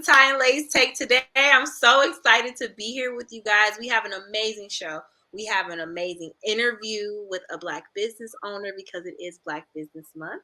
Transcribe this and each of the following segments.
to Ty and Lay's Take today. I'm so excited to be here with you guys. We have an amazing show. We have an amazing interview with a Black business owner because it is Black Business Month.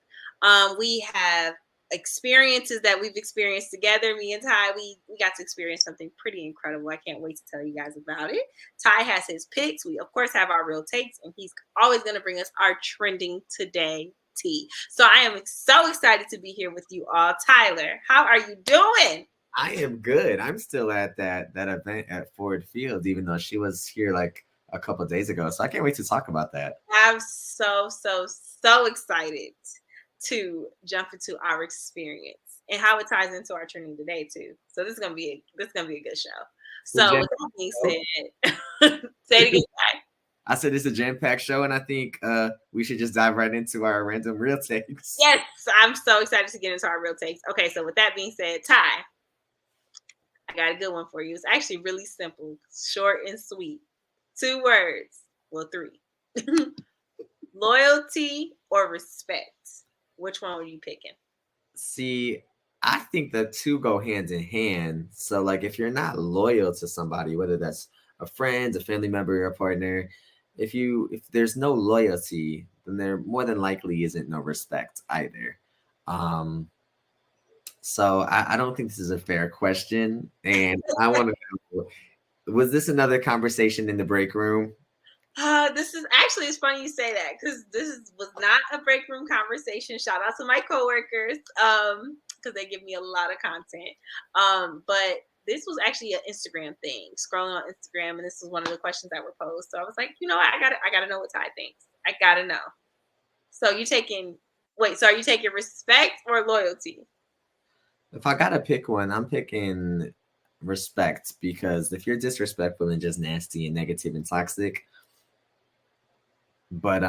We have experiences that we've experienced together. Me and Ty, we got to experience something pretty incredible. I can't wait to tell you guys about it. Ty has his picks. We, of course, have our real takes, and he's always going to bring us our trending today tea. So I am so excited to be here with you all. Tyler, how are you doing? I am good. I'm still at that event at Ford Field, even though she was here like a couple of days ago. So I can't wait to talk about that. I'm so excited to jump into our experience and how it ties into our training today too. So this is gonna be a good show. So with that being said, say it again. I said it's a jam-packed show, and I think we should just dive right into our random real takes. Yes, I'm so excited to get into our real takes. Okay, so with that being said, Ty, I got a good one for you. It's actually really simple, short and sweet. 2 words. Well, 3. Loyalty or respect? Which one were you picking? See, I think the two go hand in hand. So, like, if you're not loyal to somebody, whether that's a friend, a family member, or a partner, if there's no loyalty, then there more than likely isn't no respect either. So I don't think this is a fair question, and I want to know, was this another conversation in the break room? This is actually, it's funny you say that because was not a break room conversation. Shout out to my coworkers because they give me a lot of content. But this was actually an Instagram thing, scrolling on Instagram, and this was one of the questions that were posed. So I was like, you know what? I gotta know what Ty thinks. I gotta know. So are you taking respect or loyalty? If I gotta pick one, I'm picking respect, because if you're disrespectful and just nasty and negative and toxic, but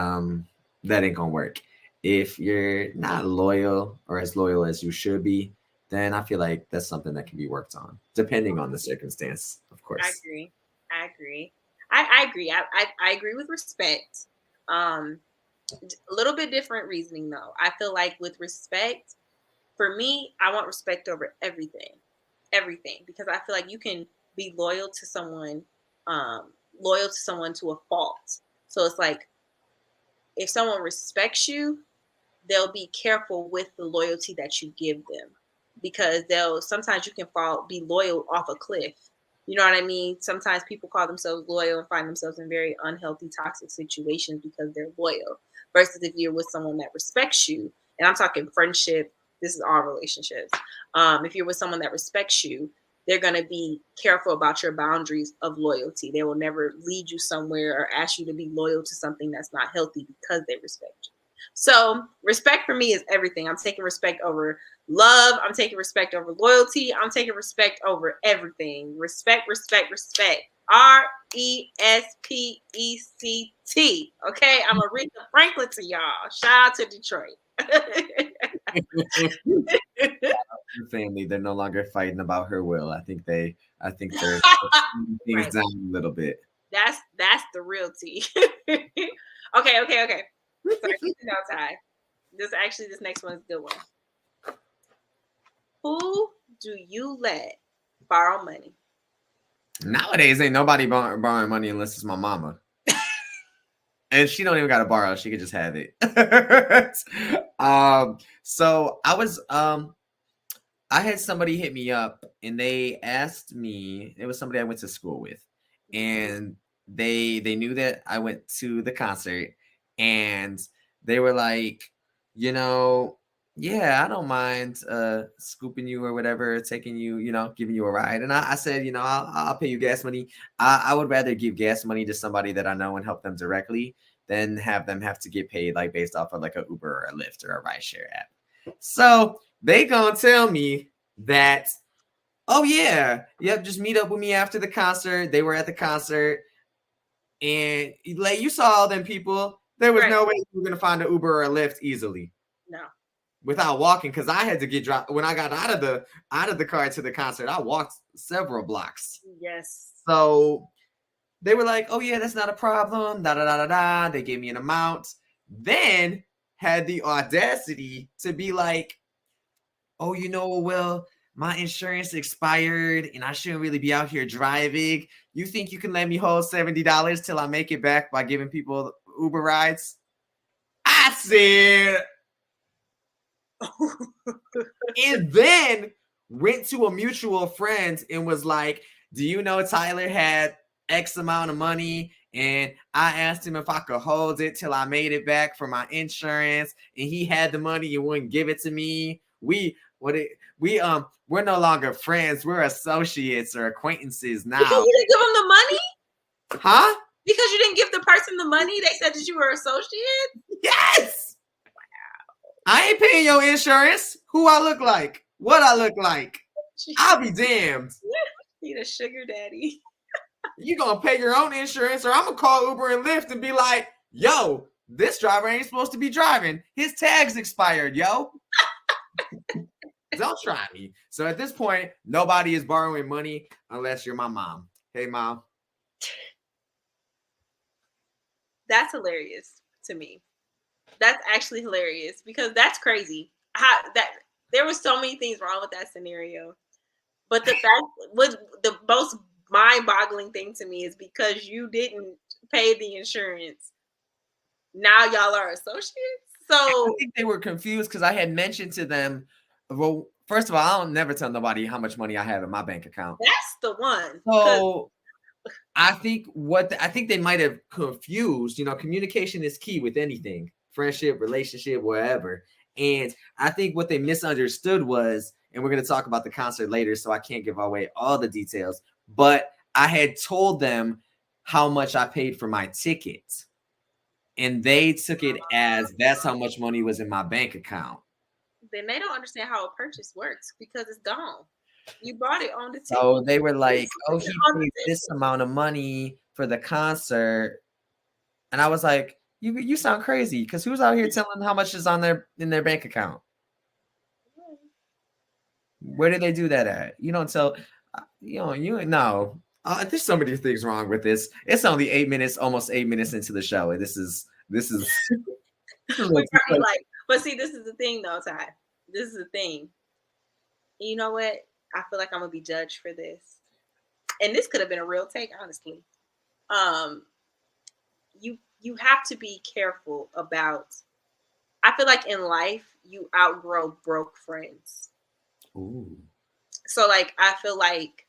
that ain't gonna work. If you're not loyal or as loyal as you should be, then I feel like that's something that can be worked on, depending on the circumstance, of course. I agree. I agree. I agree with respect. A little bit different reasoning though. I feel like with respect, for me, I want respect over everything, because I feel like you can be loyal to someone to a fault. So it's like, if someone respects you, they'll be careful with the loyalty that you give them, because sometimes you can be loyal off a cliff. You know what I mean? Sometimes people call themselves loyal and find themselves in very unhealthy, toxic situations because they're loyal. Versus if you're with someone that respects you, and I'm talking friendship, this is all relationships. If you're with someone that respects you, they're going to be careful about your boundaries of loyalty. They will never lead you somewhere or ask you to be loyal to something that's not healthy because they respect you. So respect for me is everything. I'm taking respect over love. I'm taking respect over loyalty. I'm taking respect over everything. Respect. RESPECT. Okay, I'm Aretha Franklin to y'all. Shout out to Detroit. Family, they're no longer fighting about her will. I think they're things right down a little bit. That's the real tea. Okay. Sorry, Ty. This next one is a good one. Who do you let borrow money? Nowadays, ain't nobody borrowing money unless it's my mama. And she don't even got to borrow. She could just have it. So I had somebody hit me up, and they asked me, it was somebody I went to school with, and they knew that I went to the concert, and they were like, yeah, I don't mind scooping you or whatever, taking you, giving you a ride. And I said, I'll pay you gas money. I would rather give gas money to somebody that I know and help them directly than have them have to get paid like based off of like a Uber or a Lyft or a rideshare app. So they gonna tell me that, oh yeah, yep, just meet up with me after the concert. They were at the concert, and like, you saw all them people. There was no way you were gonna find an Uber or a Lyft easily. No. Without walking, because I had to get dropped when I got out of the car to the concert. I walked several blocks. Yes. So they were like, "Oh yeah, that's not a problem." Da da da da da. They gave me an amount. Then had the audacity to be like, "Oh, well, my insurance expired and I shouldn't really be out here driving. You think you can let me hold $70 till I make it back by giving people Uber rides? I said, and then went to a mutual friend and was like, do you know Tyler had X amount of money? And I asked him if I could hold it till I made it back for my insurance, and he had the money and wouldn't give it to me. We're no longer friends. We're associates or acquaintances Because now. you didn't give them the money? Huh? Because you didn't give the person the money? They said that you were associates? Yes. Wow. I ain't paying your insurance. Who I look like? What I look like? I'll be damned. Need a sugar daddy. You gonna pay your own insurance, or I'm gonna call Uber and Lyft and be like, yo, this driver ain't supposed to be driving. His tag's expired, yo. Don't try me. So at this point, nobody is borrowing money unless you're my mom. Hey, mom. That's hilarious to me. That's actually hilarious because that's crazy. How that there were so many things wrong with that scenario. But the fact was the most mind-boggling thing to me is because you didn't pay the insurance. Now y'all are associates. So I think they were confused because I had mentioned to them, well, first of all, I don't never tell nobody how much money I have in my bank account. that's the one. So I think they might have confused. You know, communication is key with anything, friendship, relationship, whatever. And I think what they misunderstood was, and we're going to talk about the concert later, so I can't give away all the details, but I had told them how much I paid for my ticket. And they took it as that's how much money was in my bank account. Then they don't understand how a purchase works because it's gone. You bought it on the ticket. So they were like, oh, he paid this amount of money for the concert. And I was like, you sound crazy, because who's out here telling how much is in their bank account? Where did they do that at? You don't tell, no. There's so many things wrong with this. It's only 8 minutes, almost 8 minutes into the show. And this is we probably like, but see, this is the thing though, Ty. This is the thing. You know what? I feel like I'm gonna be judged for this. And this could have been a real take, honestly. You have to be careful about, I feel like in life you outgrow broke friends. Ooh. So like I feel like,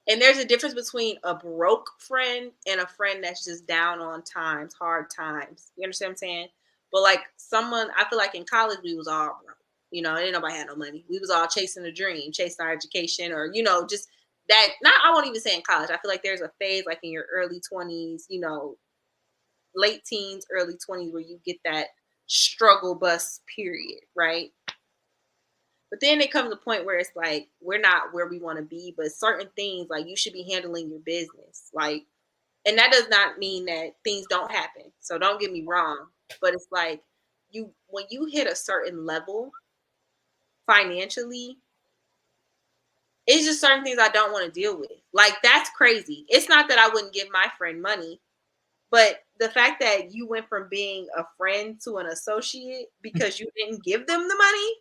and there's a difference between a broke friend and a friend that's just down on times, hard times. You understand what I'm saying? But like someone, I feel like in college we was all broke. You know, ain't nobody had no money. We was all chasing a dream, chasing our education, or just that. Not, I won't even say in college. I feel like there's a phase like in your early 20s, late teens, early 20s, where you get that struggle bus period, right? But then it comes a point where it's like we're not where we want to be, but certain things like you should be handling your business, like, and that does not mean that things don't happen. So don't get me wrong, but it's like when you hit a certain level financially, it's just certain things I don't want to deal with. Like that's crazy. It's not that I wouldn't give my friend money, but the fact that you went from being a friend to an associate because you didn't give them the money,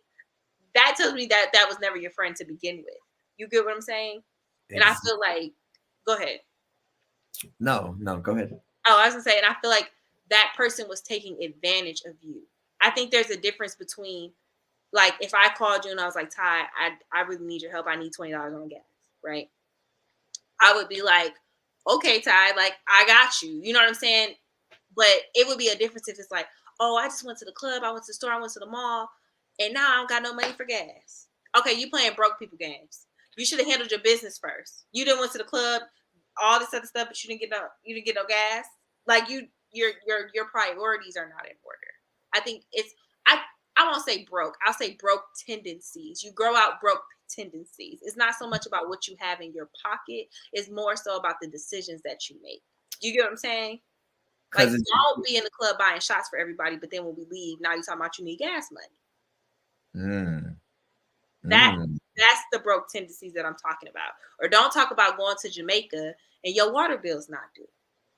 that tells me that that was never your friend to begin with. You get what I'm saying? And I feel like, go ahead. No, go ahead. Oh, I was gonna say, and I feel like that person was taking advantage of you. I think there's a difference between, like, if I called you and I was like, Ty, I really need your help. I need $20 on gas, right? I would be like, okay, Ty, like, I got you. You know what I'm saying? But it would be a difference if it's like, oh, I just went to the club, I went to the store, I went to the mall, and now I don't got no money for gas. Okay, you playing broke people games. You should have handled your business first. You didn't went to the club, all this other stuff, but you didn't get no gas. Like your priorities are not in order. I think I won't say broke. I'll say broke tendencies. You grow out broke tendencies. It's not so much about what you have in your pocket. It's more so about the decisions that you make. You get what I'm saying? Like, don't be in the club buying shots for everybody, but then when we leave, now you're talking about you need gas money. That's the broke tendencies that I'm talking about. Or don't talk about going to Jamaica and your water bill's not due,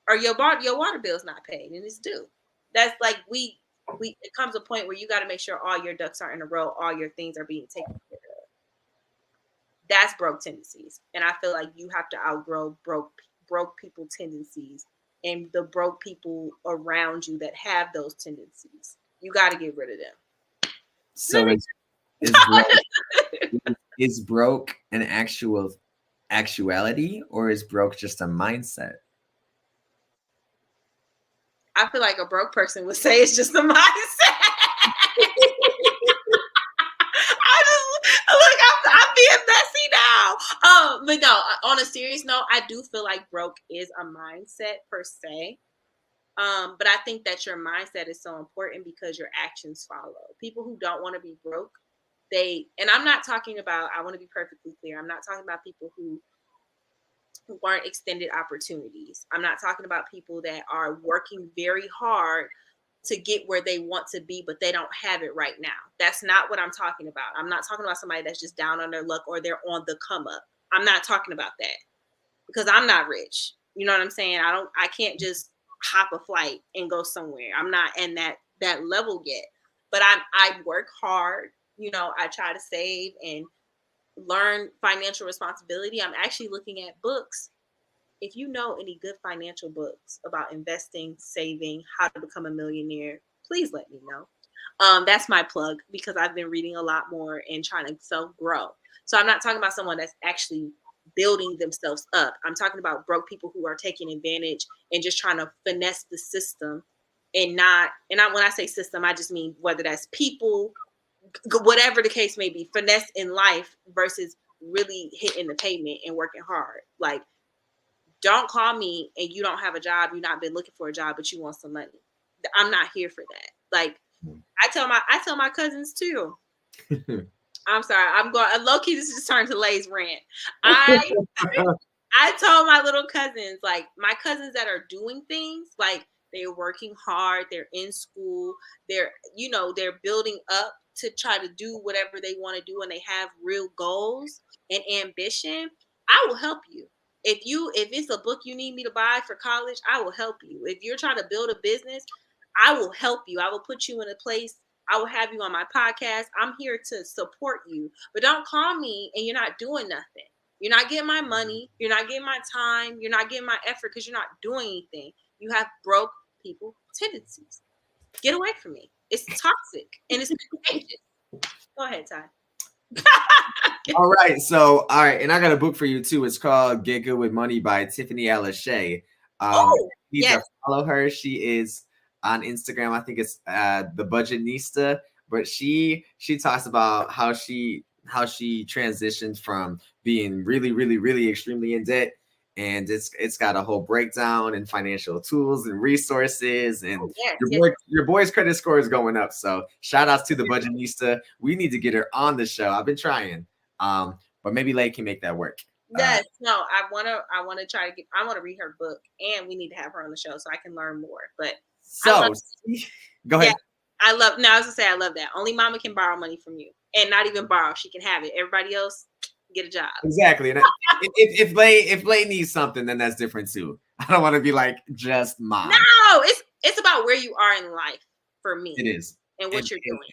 or your water bill's not paid and it's due. That's like it comes a point where you got to make sure all your ducks are in a row, all your things are being taken care of. That's broke tendencies. And I feel like you have to outgrow broke people tendencies and the broke people around you that have those tendencies. You got to get rid of them. So is broke is broke an actuality, or is broke just a mindset? I feel like a broke person would say it's just a mindset. I just look. I'm being messy now. But no. On a serious note, I do feel like broke is a mindset per se. But I think that your mindset is so important because your actions follow. People who don't want to be broke, and I'm not talking about. I want to be perfectly clear. I'm not talking about people who aren't extended opportunities. I'm not talking about people that are working very hard to get where they want to be, but they don't have it right now. That's not what I'm talking about. I'm not talking about somebody that's just down on their luck or they're on the come up. I'm not talking about that because I'm not rich. You know what I'm saying? I can't just hop a flight and go somewhere. I'm not in that level yet. But I work hard. You know, I try to save and learn financial responsibility. I'm actually looking at books. If you know any good financial books about investing, saving, how to become a millionaire, please let me know. That's my plug because I've been reading a lot more and trying to self grow. So I'm not talking about someone that's actually building themselves up. I'm talking about broke people who are taking advantage and just trying to finesse the system when I say system, I just mean whether that's people, whatever the case may be, finesse in life versus really hitting the pavement and working hard. Like, don't call me and you don't have a job, you've not been looking for a job, but you want some money. I'm not here for that. Like, I tell my cousins too. I'm sorry, I'm going low key. This just turned to Lay's rant. I told my little cousins, like my cousins that are doing things, like they're working hard, they're in school, they're building up to try to do whatever they want to do, and they have real goals and ambition. I will help you. If it's a book you need me to buy for college, I will help you. If you're trying to build a business, I will help you. I will put you in a place. I will have you on my podcast. I'm here to support you. But don't call me and you're not doing nothing. You're not getting my money. You're not getting my time. You're not getting my effort because you're not doing anything. You have broke people tendencies. Get away from me. It's toxic and it's contagious. Go ahead, Ty. All right, and I got a book for you too. It's called "Get Good with Money" by Tiffany Alashay. Oh, You need yes. to follow her. She is on Instagram. I think it's the Budgetnista, but she talks about how she transitioned from being really, really, really extremely in debt, and it's got a whole breakdown and financial tools and resources, and your boy's credit score is going up. So shout outs to the Budgetnista. We need to get her on the show. I've been trying. But maybe Layy can make that work. Yes, no, I wanna try to get. I want to read her book, and we need to have her on the show so I can learn more. But so go ahead. Yeah, I was gonna say I love that. Only mama can borrow money from you, and not even borrow; she can have it. Everybody else get a job. Exactly. And if Layy needs something, then that's different too. I don't want to be like just mom. No, it's about where you are in life for me. It is, and what you're doing.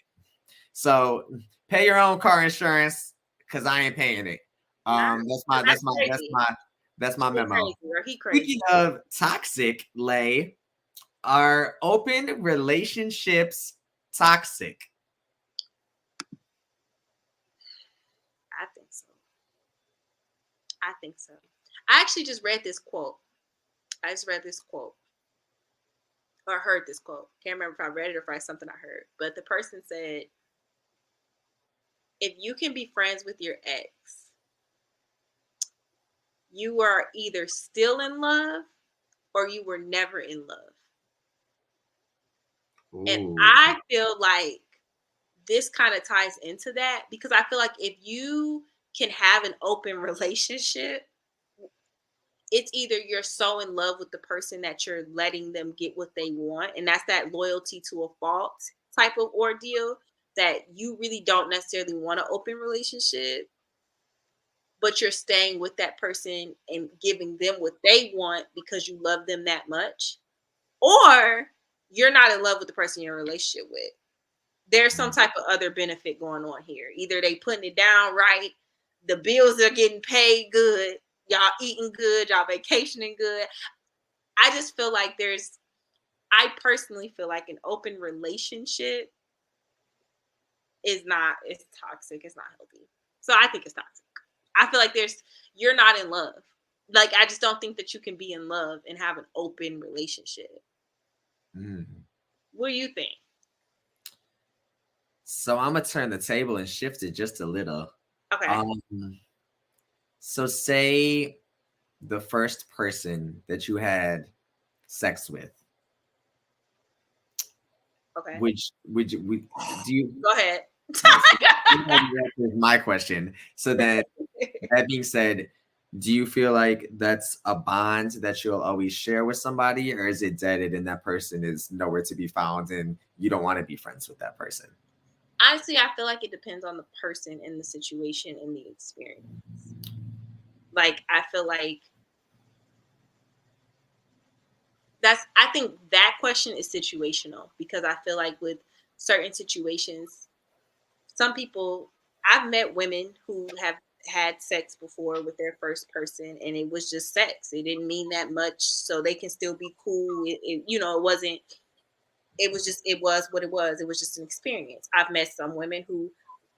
So pay your own car insurance because I ain't paying it. That's my memo. Speaking of toxic, Layy, are open relationships toxic? I think so. I actually just read this quote. Or heard this quote. Can't remember if I read it or if it's something I heard. But the person said, if you can be friends with your ex, you are either still in love or you were never in love. Ooh. And I feel like this kind of ties into that because I feel like if you can have an open relationship, it's either you're so in love with the person that you're letting them get what they want, and that's that loyalty to a fault type of ordeal that you really don't necessarily want an open relationship, but you're staying with that person and giving them what they want because you love them that much, or you're not in love with the person you're in a relationship with. There's some type of other benefit going on here. Either they putting it down right, the bills are getting paid good, y'all eating good, y'all vacationing good. I just feel like I personally feel like an open relationship is not, it's toxic, it's not healthy. So I think it's toxic. I feel like you're not in love. Like, I just don't think that you can be in love and have an open relationship. Mm. What do you think? So I'm gonna turn the table and shift it just a little. Okay. So say the first person that you had sex with, Okay. would do you Go ahead. all right, so that's my question. So then that being said, do you feel like that's a bond that you'll always share with somebody, or is it deaded and that person is nowhere to be found and you don't want to be friends with that person? Honestly, I feel like it depends on the person and the situation and the experience. Like, I feel like I think that question is situational, because I feel like with certain situations, some people, I've met women who have had sex before with their first person, and it was just sex. It didn't mean that much, so they can still be cool. It wasn't, it was what it was. It was just an experience. I've met some women who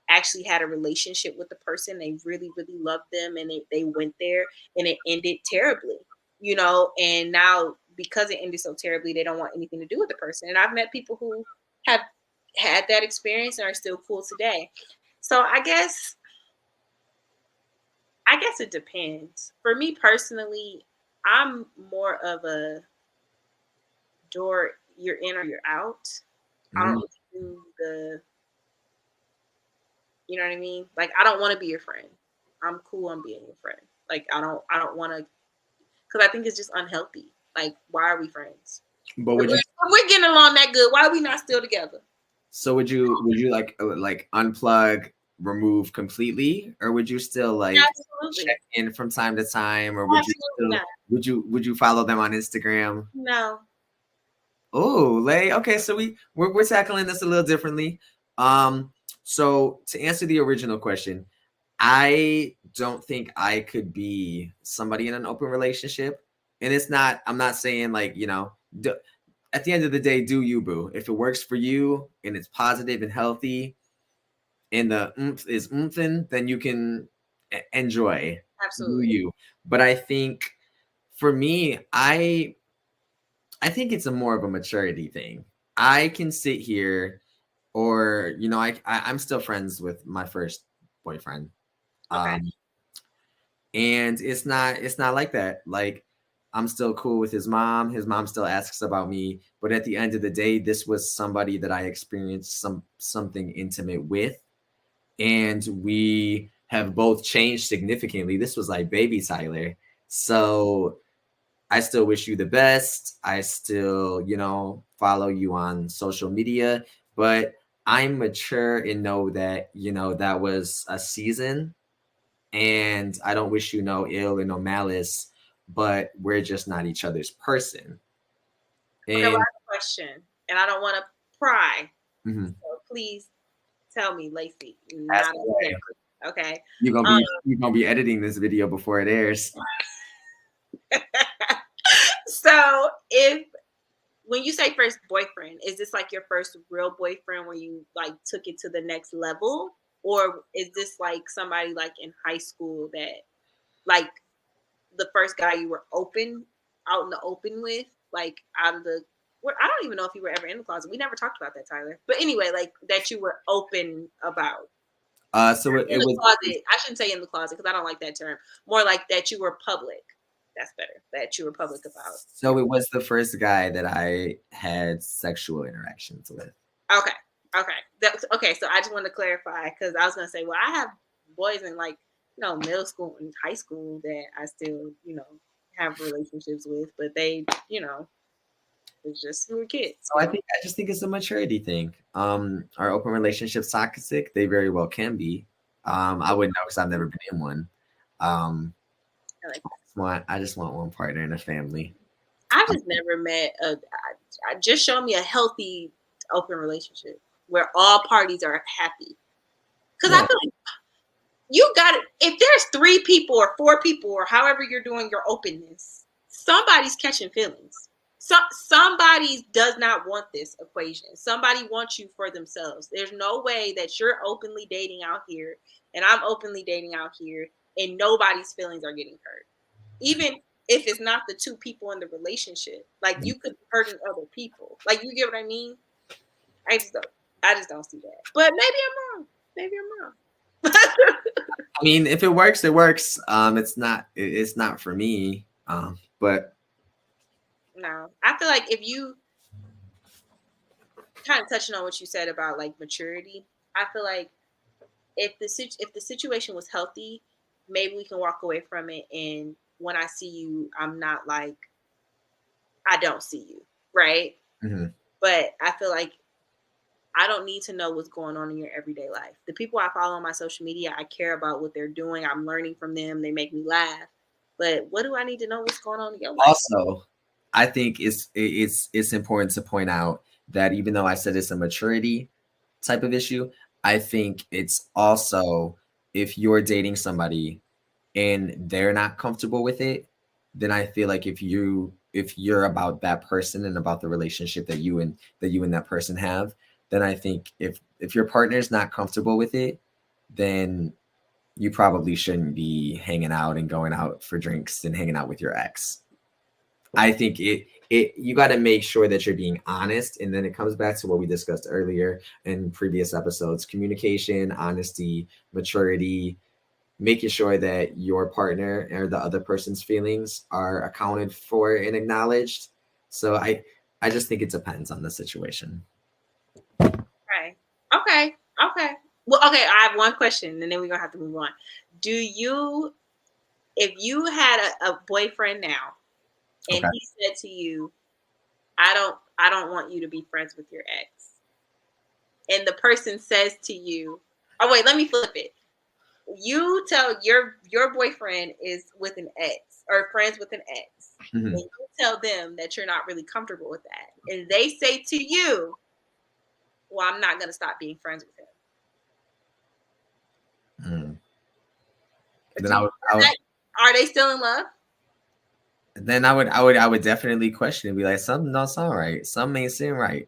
actually had a relationship with the person. They really, really loved them, and they went there, and it ended terribly, and now because it ended so terribly, they don't want anything to do with the person. And I've met people who have had that experience and are still cool today. So I guess it depends. For me personally, I'm more of a door, you're in or you're out. I don't Mm. do you know what I mean? Like, I don't want to be your friend. I'm cool on being your friend. Like, I don't want to, because I think it's just unhealthy. Like, why are we friends? But If would you? we're getting along that good, why are we not still together? So would you like unplug, remove completely, or would you still like Absolutely. check in from time to time, or would you Absolutely still not. would you follow them on Instagram? No. Oh, Lay. Okay, so we're tackling this a little differently. So to answer the original question, I don't think I could be somebody in an open relationship. And it's not, I'm not saying like, at the end of the day, do you, boo. If it works for you and it's positive and healthy and the oomph is oomphing, then you can enjoy, do Absolutely. you. But I think for me, I think it's a more of a maturity thing. I can sit here, or I'm still friends with my first boyfriend. Okay. Um, and it's not like that. Like, I'm still cool with his mom. His mom still asks about me, but at the end of the day, this was somebody that I experienced something intimate with, and we have both changed significantly. This was like baby Tyler. So I still wish you the best. I still, follow you on social media, but I'm mature and know that, that was a season, and I don't wish you no ill and no malice, but we're just not each other's person. Okay, well, I And have a question, and I don't want to pry. mhm, So please tell me, Lacey, ask not on away. camera. Okay. You're gonna Um, be you're gonna be editing this video before it airs. so if when you say first boyfriend, is this like your first real boyfriend where you like took it to the next level? Or is this like somebody like in high school that like the first guy you were out in the open with, like out of the I don't even know if you were ever in the closet. We never talked about that, Tyler. But anyway, like that you were open about. So it, In it the was closet. I shouldn't say in the closet because I don't like that term. More like that you were public. That's better. That you were public about your. so it was the first guy that I had sexual interactions with. Okay. Okay. Okay. So I just wanted to clarify because I was gonna say, well, I have boys in like middle school and high school that I still have relationships with, but they it's just who were kids. So I just think it's a maturity thing. Are open relationships toxic? They very well can be. I wouldn't know because I've never been in one. Um, I like that. I just want one partner in a family. I Um, just never met I just show me a healthy open relationship where all parties are happy. Because I yeah, feel like You got it. If there's 3 people or 4 people or however you're doing your openness, somebody's catching feelings. Somebody does not want this equation. Somebody wants you for themselves. There's no way that you're openly dating out here and I'm openly dating out here and nobody's feelings are getting hurt. Even if it's not the 2 people in the relationship, like you could be hurting other people. Like, you get what I mean? I just don't. I just don't see that. But maybe I'm wrong. Maybe I'm wrong. I mean, if it works, it works. It's not for me. But No, I feel like if you kind of touching on what you said about like maturity, I feel like if the situation was healthy, maybe we can walk away from it. And when I see you, I'm not like I don't see you, right? mhm. But I feel like I don't need to know what's going on in your everyday life. The people I follow on my social media, I care about what they're doing. I'm learning from them. They make me laugh. But what do I need to know what's going on in your life? Also, I think it's important to point out that even though I said it's a maturity type of issue, I think it's also if you're dating somebody and they're not comfortable with it, then I feel like if you're about that person and about the relationship that you and that person have, then I think if your partner's not comfortable with it, then you probably shouldn't be hanging out and going out for drinks and hanging out with your ex. I think it you got to make sure that you're being honest, and then it comes back to what we discussed earlier in previous episodes: communication, honesty, maturity, making sure that your partner or the other person's feelings are accounted for and acknowledged. So I just think it depends on the situation. Okay. Okay. Okay. Well, okay, I have one question and then we're gonna have to move on. Do you if you had a boyfriend now and Okay. he said to you, I don't want you to be friends with your ex. And the person says to you, oh wait, let me flip it. You tell your boyfriend is with an ex or friends with an ex. Mhm. And you tell them that you're not really comfortable with that. And they say to you, well, I'm not gonna stop being friends with him. Mm. Then Do I you, would, I would are they still in love? then I would definitely question and be like, something don't sound right. Something ain't seem right.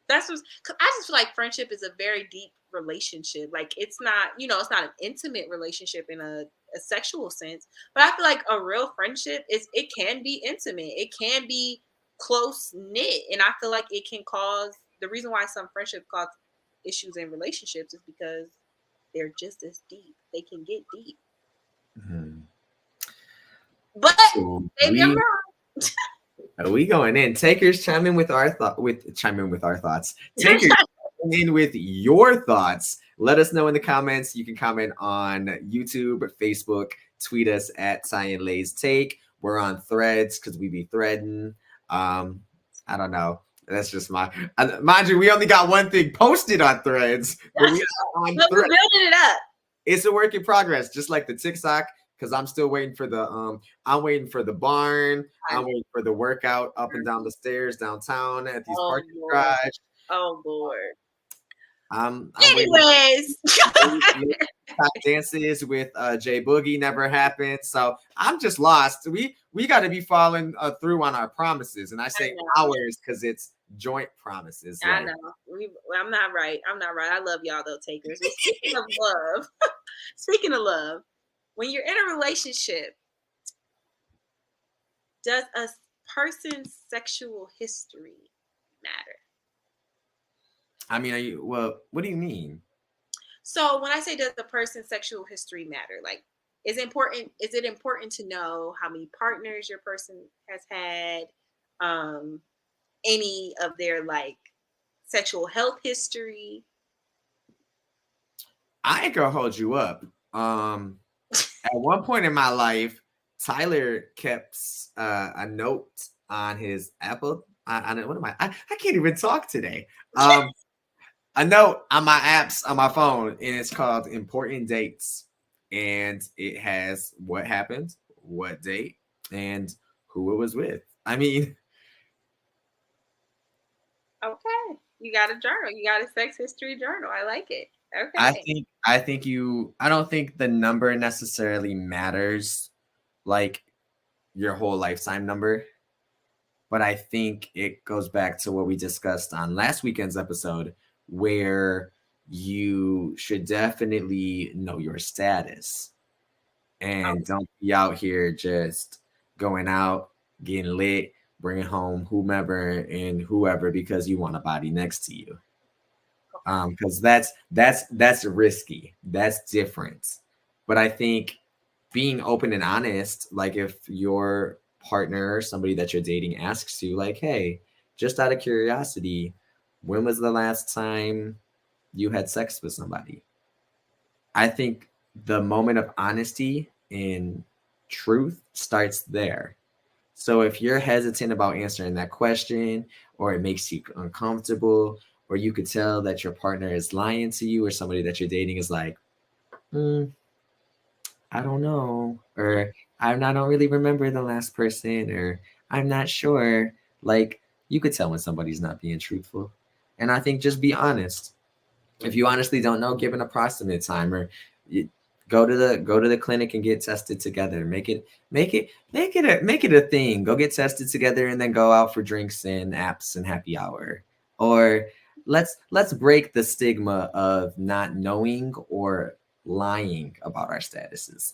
That's what, cause I just feel like friendship is a very deep relationship. Like it's not, it's not an intimate relationship in a sexual sense, but I feel like a real friendship it can be intimate. It can be close knit. And I feel like it can cause the reason why some friendship cause issues in relationships is because they're just as deep. They can get deep. Mhm. But So maybe I'm wrong. are we going in? Takers chime in with chime in with our thoughts. Takers chime in with your thoughts. Let us know in the comments. You can comment on YouTube, Facebook, tweet us at Ty and Lay's Take. We're on Threads because we be threading. I don't know. That's just mind you. We only got one thing posted on Threads, but we are on But we're Threads. building it up. It's a work in progress, just like the TikTok. Because I'm still waiting for I'm waiting for the barn. I'm waiting for the workout up and down the stairs downtown at these Oh parking Lord. garage. Oh Lord. I'm waiting. Anyways. Tap dances with Jay Boogie never happened, so I'm just lost. We got to be following through on our promises, and I say ours because it's joint promises. I Like, know. I'm not right. I'm not right. I love y'all though, takers. Well, speaking of love, speaking of love, when you're in a relationship, does a person's sexual history matter? I mean, well, what do you mean? So when I say does the person's sexual history matter, like is it important to know how many partners your person has had, um, any of their like sexual health history? I ain't gonna hold you up. At one point in my life, Tyler kept a note on his Apple. What am I can't even talk today. A note on my apps on my phone, and it's called Important Dates, and it has what happened, what date, and who it was with. I mean, Okay. You got a journal. You got a sex history journal. I like it. Okay. I don't think the number necessarily matters, like your whole lifetime number, but I think it goes back to what we discussed on last weekend's episode, where you should definitely know your status and don't be out here just going out, getting lit, bringing home whomever and whoever because you want a body next to you. Because that's risky. That's different. But I think being open and honest, like if your partner or somebody that you're dating asks you, like, hey, just out of curiosity, when was the last time you had sex with somebody? I think the moment of honesty and truth starts there. So if you're hesitant about answering that question, or it makes you uncomfortable, or you could tell that your partner is lying to you, or somebody that you're dating is like, "Mm, I don't know, or I don't really remember the last person, or I'm not sure." Like, you could tell when somebody's not being truthful. And I think just be honest. If you honestly don't know, give an approximate time, or you, go to the clinic and get tested together. Make it a thing. Go get tested together and then go out for drinks and apps and happy hour. Or let's break the stigma of not knowing or lying about our statuses.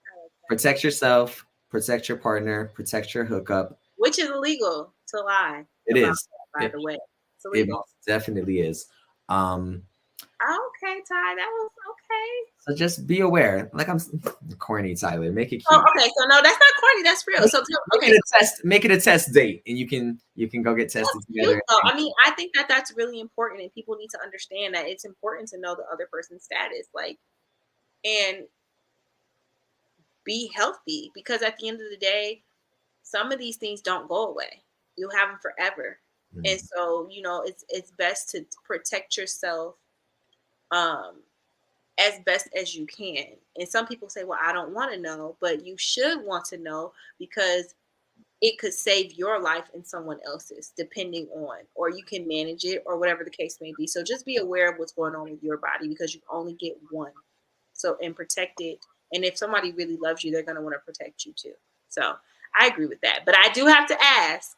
I like that. Protect yourself, protect your partner, protect your hookup. Which is illegal to lie It about is. that, by It, the way. It's it illegal. most definitely is. Um, Okay, Ty, that was okay. So just be aware. Like I'm corny, Tyler. Make it Oh, cute. okay. So no, that's not corny. That's real. So Make okay. it a test. Make it a test date, and you can go get tested That's cute together. though. I mean, I think that that's really important, and people need to understand that it's important to know the other person's status, like, and be healthy. Because at the end of the day, some of these things don't go away. You'll have them forever, and Mhm. so it's best to protect yourself, um, as best as you can. And some people say, "Well, I don't want to know," but you should want to know because it could save your life and someone else's, depending on, or you can manage it, or whatever the case may be. So just be aware of what's going on with your body because you only get one. So, and protect it. And if somebody really loves you, they're going to want to protect you too. So I agree with that. But I do have to ask.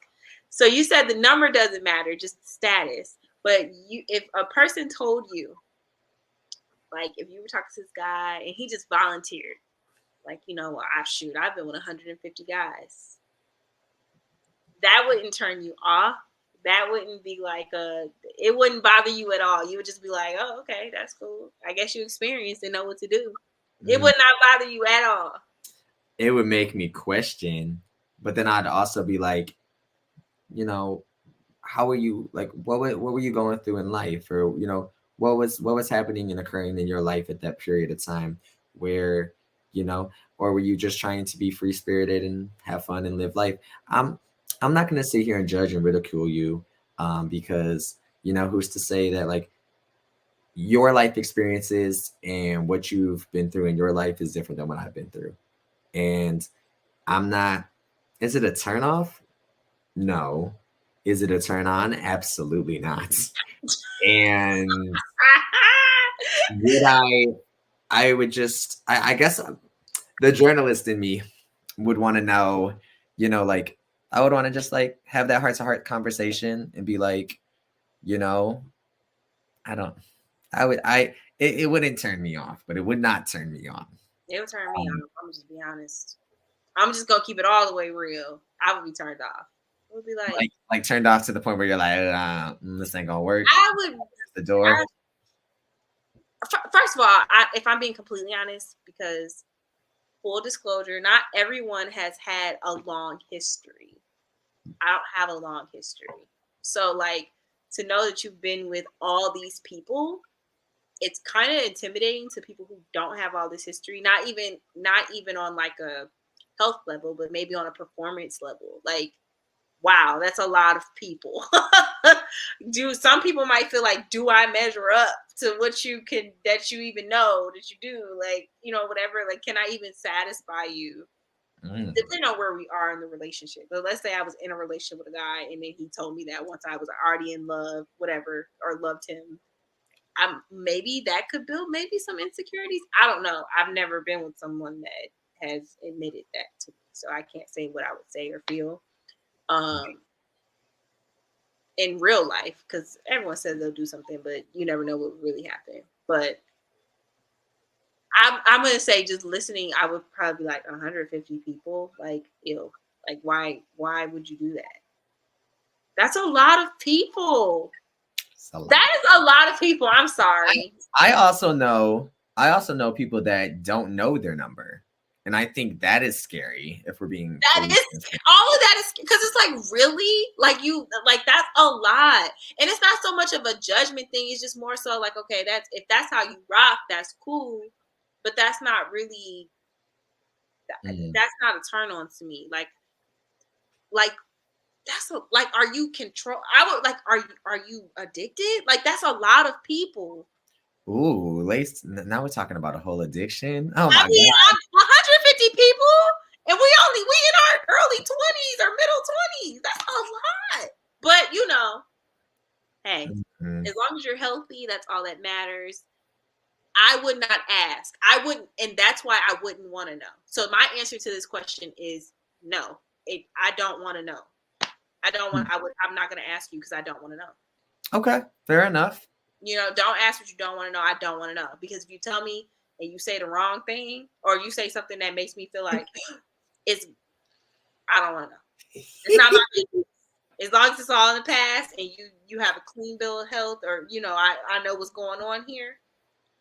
So you said the number doesn't matter, just status. But if a person told you, like, if you were talking to this guy and he just volunteered, like, well, I've been with 150 guys, that wouldn't turn you off. That wouldn't be like it wouldn't bother you at all. You would just be like, oh, okay, that's cool. I guess you experienced and know what to do. It Mm. would not bother you at all. It would make me question, but then I'd also be like, you know, how are you? Like, what were you going through in life, or what was happening and occurring in your life at that period of time, where you know, or were you just trying to be free spirited and have fun and live life? I'm I'm not gonna sit here and judge and ridicule you, because who's to say that like your life experiences and what you've been through in your life is different than what I've been through. And I'm not, is it a turn off? No. Is it a turn on? Absolutely not. And would I would just, I guess the journalist in me would want to know, like, I would want to just like have that heart to heart conversation and be like, you know, I don't, I would, it wouldn't turn me off, but it would not turn me on. It would turn me Um, off. I'm just be honest. I'm just gonna keep it all the way real. I would be turned off. It would be like like turned off to the point where you're like, this ain't gonna work. I would. The door. First of all, if I'm being completely honest, because full disclosure, not everyone has had a long history. I don't have a long history. So like to know that you've been with all these people, it's kind of intimidating to people who don't have all this history, not even on like a health level, but maybe on a performance level. Like wow, that's a lot of people. Do some people might feel like, do I measure up to what you can that you even know that you do? Like, whatever. Like, can I even satisfy you? Mm. Depending on where we are in the relationship. But let's say I was in a relationship with a guy and then he told me that once I was already in love, whatever, or loved him. maybe that could build maybe some insecurities. I don't know. I've never been with someone that has admitted that to me, so I can't say what I would say or feel in real life, because everyone says they'll do something, but you never know what would really happen. But I'm gonna say, just listening, I would probably be like 150 people. Like, ew. Like, why would you do that? That's a lot of people. That is a lot of people. I'm sorry. I also know people that don't know their number. And I think that is scary if we're being all of that is, because it's like, really, like that's a lot. And it's not so much of a judgment thing. It's just more so like, okay, if that's how you rock, that's cool. But that's not really, that's not a turn on to me. Like that's are you control? I would like, are you addicted? Like, that's a lot of people. Ooh, Lace, now we're talking about a whole addiction. Oh my God. 150 people, and we in our early 20s or middle 20s. That's a lot. But hey, as long as you're healthy, that's all that matters. I would not ask. I wouldn't, and that's why I wouldn't want to know. So my answer to this question is no. I don't want to know. I don't want. I'm not going to ask you because I don't want to know. Okay, fair enough. Don't ask what you don't want to know. I don't want to know, because if you tell me and you say the wrong thing, or you say something that makes me feel like I don't want to know. It's not my business. As long as it's all in the past and you have a clean bill of health, or I know what's going on here,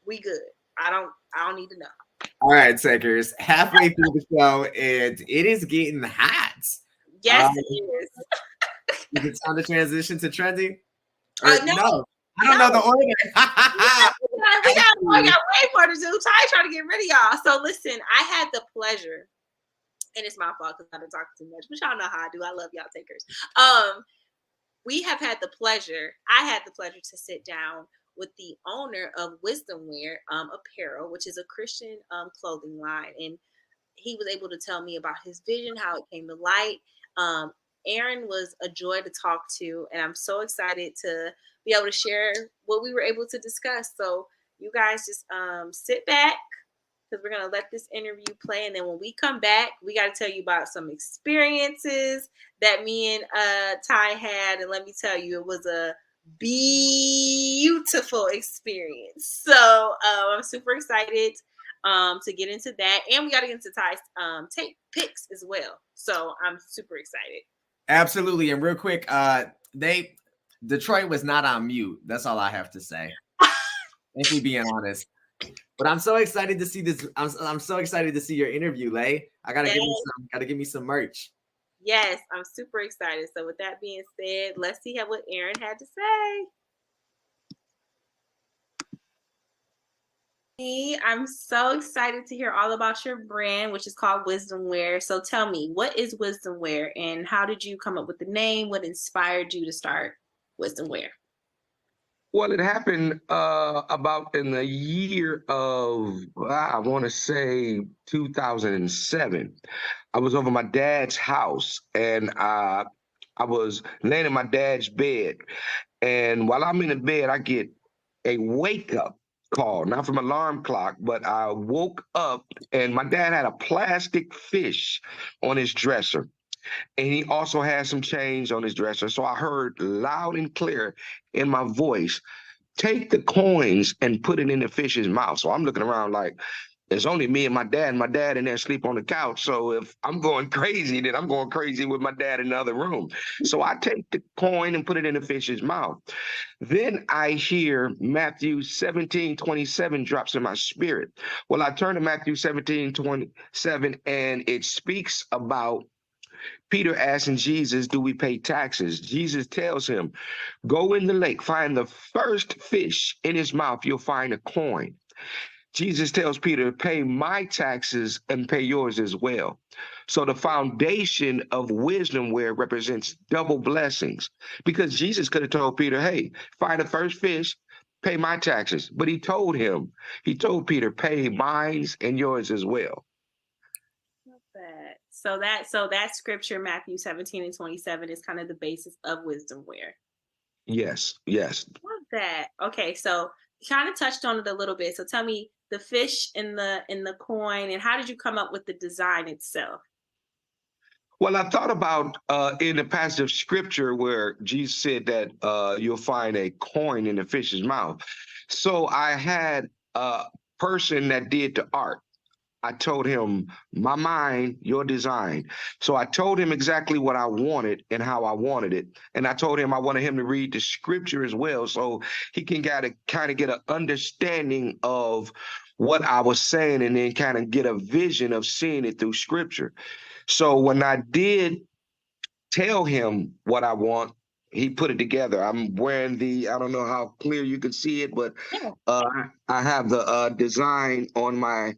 we good. I don't need to know. All right, Takers, halfway through the show, and it is getting hot. Yes, it is. Is it time to transition to trending? No. I don't know the order. we got way more to do. Ty trying to get rid of y'all. So listen, I had the pleasure, and it's my fault because I've been talking too much, but y'all know how I do. I love y'all takers. I had the pleasure to sit down with the owner of Wizdom Apparel, which is a Christian clothing line, and he was able to tell me about his vision, how it came to light. Aaron was a joy to talk to, and I'm so excited to be able to share what we were able to discuss. So you guys just sit back, because we're going to let this interview play. And then when we come back, we got to tell you about some experiences that me and Ty had. And let me tell you, it was a beautiful experience. So I'm super excited to get into that. And we got to get into Ty's take picks as well. So I'm super excited. Absolutely. And real quick, Detroit was not on mute. That's all I have to say. If we being honest. But I'm so excited to see this. I'm so excited to see your interview, Lay. I gotta give me some merch. Yes, I'm super excited. So with that being said, let's see what Aaron had to say. I'm so excited to hear all about your brand, which is called Wizdom Wear. So tell me, what is Wizdom Wear, and how did you come up with the name? What inspired you to start Wizdom Wear? Well, it happened about in the year of, I want to say 2007. I was over my dad's house, and I was laying in my dad's bed. And while I'm in the bed, I get a wake up call, not from alarm clock, but I woke up and my dad had a plastic fish on his dresser. And he also had some change on his dresser. So I heard loud and clear in my voice, take the coins and put it in the fish's mouth. So I'm looking around like, it's only me and my dad in there sleep on the couch. So if I'm going crazy, then I'm going crazy with my dad in the other room. So I take the coin and put it in the fish's mouth. Then I hear Matthew 17:27 drops in my spirit. Well, I turn to Matthew 17:27, and it speaks about Peter asking Jesus, do we pay taxes? Jesus tells him, go in the lake, find the first fish in his mouth, you'll find a coin. Jesus tells Peter, pay my taxes and pay yours as well. So the foundation of Wizdom Wear represents double blessings, because Jesus could have told Peter, hey, find the first fish, pay my taxes. But he told Peter, pay mine and yours as well. So that scripture, Matthew 17:27, is kind of the basis of Wizdom Wear. Yes. Love that. Okay, so kind of touched on it a little bit. So tell me the fish and the coin, and how did you come up with the design itself? Well, I thought about in the passage of scripture where Jesus said that you'll find a coin in the fish's mouth. So I had a person that did the art. I told him, my mind, your design. So I told him exactly what I wanted and how I wanted it. And I told him I wanted him to read the scripture as well, so he can kind of get an understanding of what I was saying and then kind of get a vision of seeing it through scripture. So when I did tell him what I want, he put it together. I'm wearing I don't know how clear you can see it, but Yeah. I have the design on my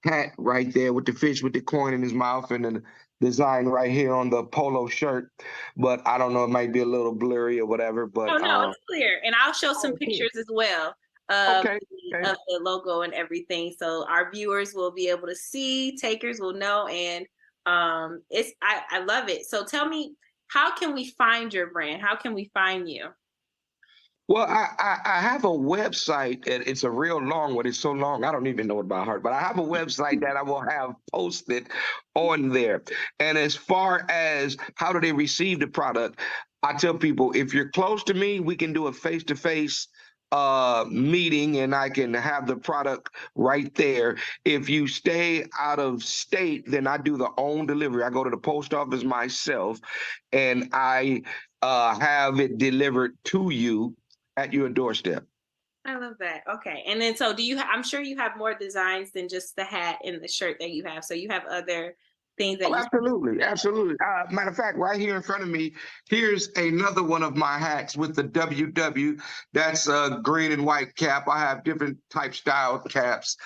hat right there with the fish with the coin in his mouth, and the design right here on the polo shirt. But I don't know, it might be a little blurry or whatever. But Oh no, it's clear, and I'll show some oh, cool. pictures as well of Okay, okay. of the logo and everything, so our viewers will be able to see, takers will know, and I love it. So tell me, how can we find your brand? How can we find you? Well, I have a website, and it's a real long one. It's so long, I don't even know it by heart, but I have a website that I will have posted on there. And as far as how do they receive the product, I tell people, if you're close to me, we can do a face-to-face meeting and I can have the product right there. If you stay out of state, then I do the own delivery. I go to the post office myself and I have it delivered to you at your doorstep. I love that. Okay, and then so do you? I'm sure you have more designs than just the hat and the shirt that you have. So you have other things that Oh, you. absolutely, absolutely. Matter of fact, right here in front of me, here's another one of my hats with the WW. That's a green and white cap. I have different type style caps.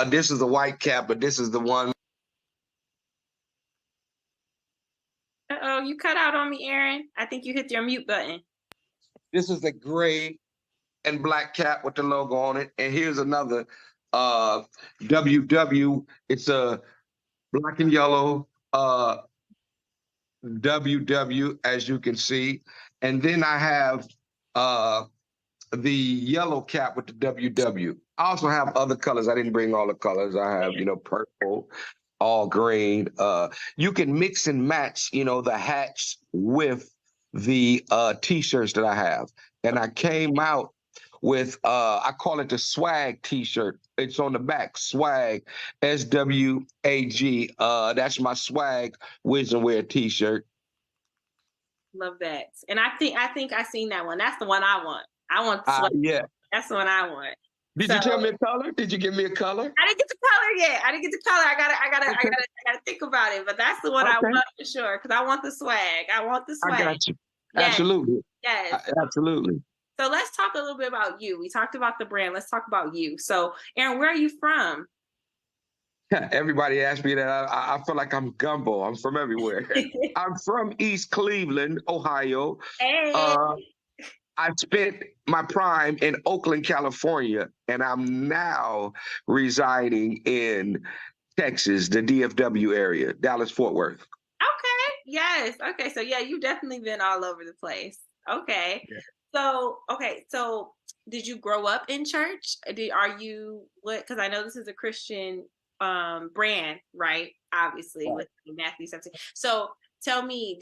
This is a white cap, but this is the one. Oh, you cut out on me, Aaron. I think you hit your mute button. This is the gray and black cap with the logo on it. And here's another WW. It's a black and yellow WW, as you can see. And then I have the yellow cap with the WW. I also have other colors. I didn't bring all the colors. I have, purple, all green. You can mix and match, the hats with the t-shirts that I have. And I came out with I call it the swag t-shirt. It's on the back, swag, SWAG. That's my swag Wizdom wear t-shirt. Love that. And I think I seen that one. That's the one I want. I want the sweat. Yeah. That's the one I want. Did you tell me a color? Did you give me a color? I didn't get the color yet. I didn't get the color. I gotta think about it. But that's the one I want for sure. Because I want the swag. I want the swag. I got you. Yes. Absolutely. Yes. Absolutely. So let's talk a little bit about you. We talked about the brand. Let's talk about you. So, Aaron, where are you from? Everybody asks me that. I feel like I'm gumbo. I'm from everywhere. I'm from East Cleveland, Ohio. Hey. I spent my prime in Oakland, California, and I'm now residing in Texas, the DFW area, Dallas-Fort Worth. Okay. Yes. Okay. So yeah, you've definitely been all over the place. Okay. Yeah. So did you grow up in church? Are you what? Because I know this is a Christian brand, right? Obviously, with Matthew 17. So tell me,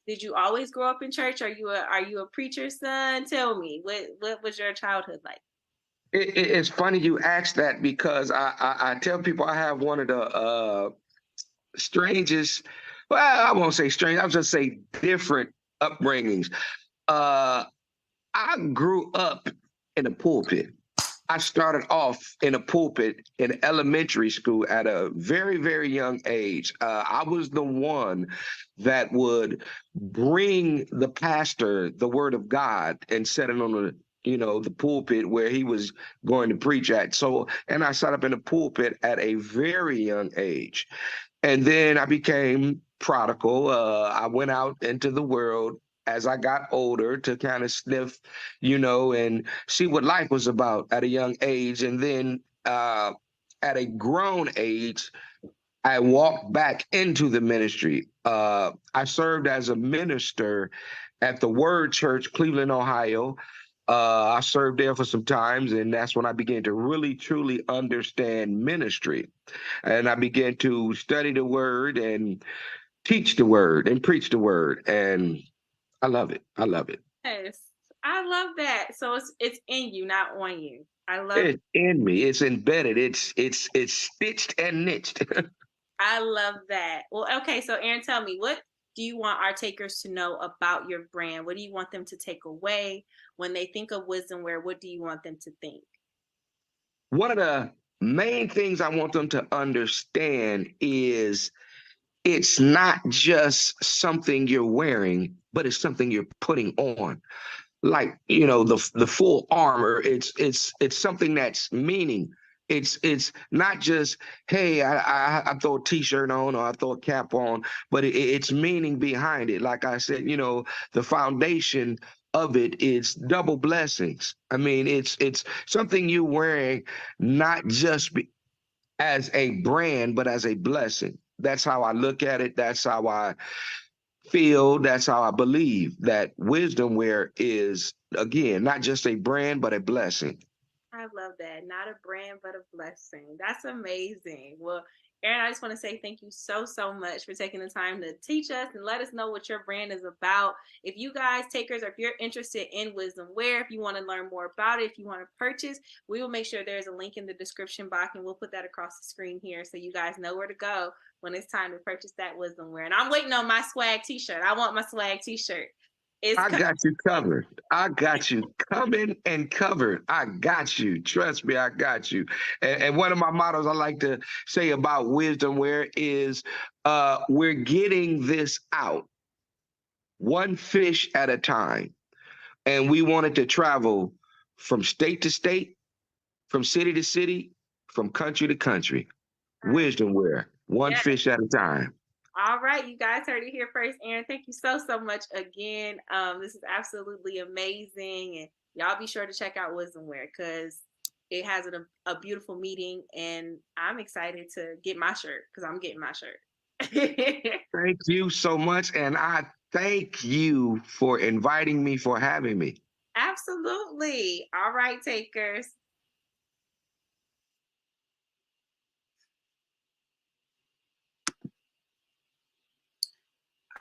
did you always grow up in church? Are you a preacher's son? Tell me, what was your childhood like? It's funny you asked that because I tell people I have one of the strangest, well, I won't say strange, I'll just say different upbringings. I grew up in a pulpit. I started off in a pulpit in elementary school at a very, very young age. I was the one that would bring the pastor the word of God and set it on the pulpit where he was going to preach at. So, and I sat up in the pulpit at a very young age. And then I became prodigal. I went out into the world as I got older to kind of sniff, and see what life was about at a young age. And then at a grown age, I walked back into the ministry. I served as a minister at the Word Church, Cleveland, Ohio. I served there for some times, and that's when I began to really truly understand ministry. And I began to study the word and teach the word and preach the word. And I love it. I love it. Yes, I love that. So it's in you, not on you. I love It's in me. It's embedded. It's stitched and niched. I love that. Well, okay, so Aaron, tell me, what do you want our takers to know about your brand? What do you want them to take away when they think of wisdom wear? What do you want them to think? One of the main things I want them to understand is it's not just something you're wearing, but it's something you're putting on. Like, the full armor, it's something that's meaning. It's not just, hey, I throw a t-shirt on or I throw a cap on, but it's meaning behind it. Like I said, the foundation of it is double blessings. I mean, it's something you're wearing, not just as a brand, but as a blessing. That's how I look at it. That's how I feel. That's how I believe that wisdom wear is, again, not just a brand, but a blessing. I love that. Not a brand, but a blessing. That's amazing. Well, Aaron, I just want to say thank you so, so much for taking the time to teach us and let us know what your brand is about. If you guys, takers, or if you're interested in wisdom wear, if you want to learn more about it, if you want to purchase, we will make sure there's a link in the description box and we'll put that across the screen here so you guys know where to go when it's time to purchase that wisdom wear. And I'm waiting on my swag t-shirt. I want my swag t-shirt. It's I got you covered. I got you coming and covered. I got you. Trust me, I got you. And one of my mottos I like to say about wisdom wear is we're getting this out one fish at a time. And we wanted to travel from state to state, from city to city, from country to country. Wisdom wear, one yeah. fish at a time. All right, you guys heard it here first. Aaron, thank you so, so much again. This is absolutely amazing. And y'all be sure to check out Wisdom Wear because it has a beautiful meeting. And I'm excited to get my shirt because I'm getting my shirt. Thank you so much. And I thank you for inviting me, for having me. Absolutely. All right, takers.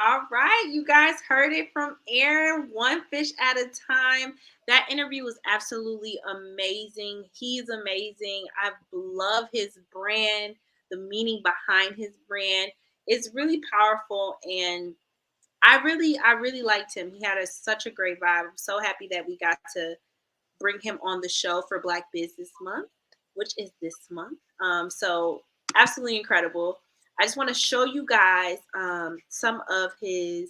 All right, you guys heard it from Aaron, one fish at a time. That interview was absolutely amazing. He's amazing. I love his brand, the meaning behind his brand. It's really powerful and I really liked him. He had such a great vibe. I'm so happy that we got to bring him on the show for Black Business Month, which is this month. So absolutely incredible. I just want to show you guys some of his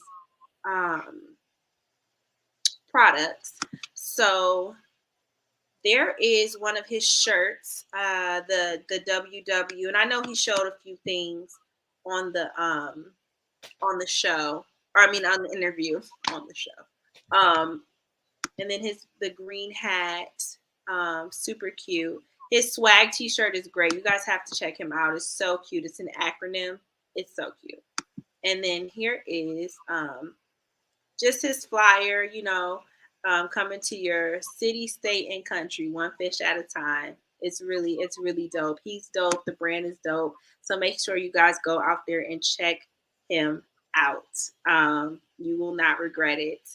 products. So there is one of his shirts, the WW, and I know he showed a few things on the show, or I mean on the interview on the show. And then the green hat, super cute. His swag t-shirt is great. You guys have to check him out. It's so cute. It's an acronym. It's so cute. And then here is just his flyer, coming to your city, state, and country, one fish at a time. It's really dope. He's dope. The brand is dope. So make sure you guys go out there and check him out. You will not regret it.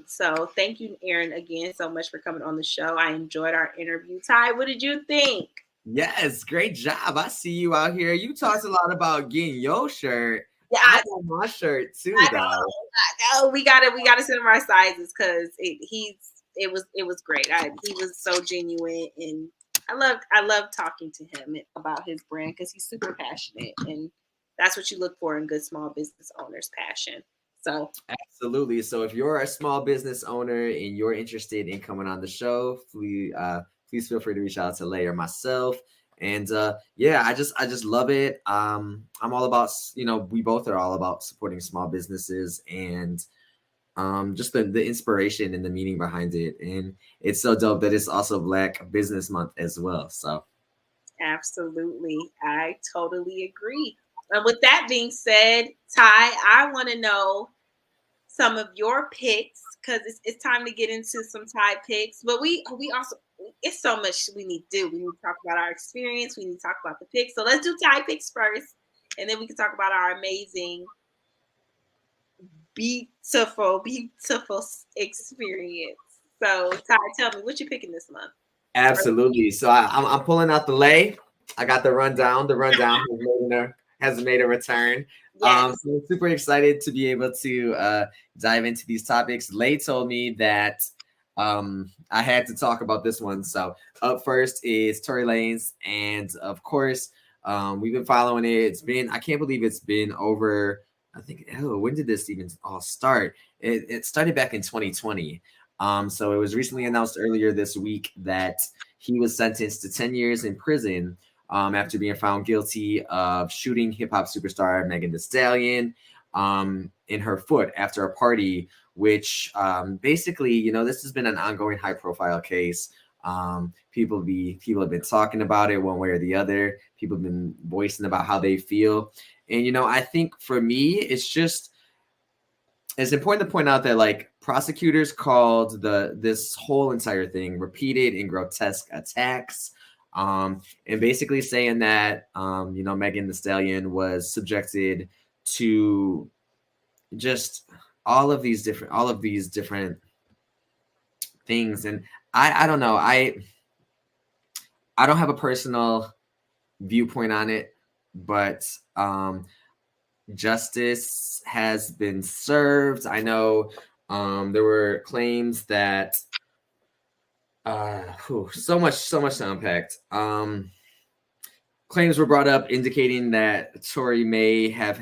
So thank you, Aaron, again so much for coming on the show. I enjoyed our interview. Ty, what did you think? Yes, great job. I see you out here. You talked a lot about getting your shirt. Yeah, I want my shirt too, I though. know. We gotta send him our sizes because it was great. He was so genuine, and I love talking to him about his brand because he's super passionate, and that's what you look for in good small business owners' passion. So Absolutely. So if you're a small business owner and you're interested in coming on the show, please feel free to reach out to Layy or myself. And yeah, I just love it. I'm all about, we both are all about supporting small businesses and just the inspiration and the meaning behind it. And it's so dope that it's also Black Business Month as well. So absolutely, I totally agree. And with that being said, Ty, I want to know some of your picks because it's time to get into some Ty picks. But we also it's so much we need to do. We need to talk about our experience. We need to talk about the picks. So let's do Ty picks first, and then we can talk about our amazing, beautiful experience. So Ty, tell me what you picking this month. Absolutely. So I'm pulling out the Layy. I got the rundown. The rundown has made a return. Yes. So I'm super excited to be able to dive into these topics. Layy told me that I had to talk about this one. So up first is Tory Lanez, and of course, we've been following it. It's been, I can't believe it's been over. I think, when did this even all start? It started back in 2020. So it was recently announced earlier this week that he was sentenced to 10 years in prison after being found guilty of shooting hip hop superstar Megan Thee Stallion in her foot after a party, which basically, this has been an ongoing high profile case. People have been talking about it one way or the other. People have been voicing about how they feel. And, I think for me, it's important to point out that like prosecutors called this whole entire thing repeated and grotesque attacks, and basically saying that Megan Thee Stallion was subjected to just all of these different things. And I don't know, I don't have a personal viewpoint on it, but justice has been served. I know there were claims that so much to unpack. Claims were brought up indicating that Tory may have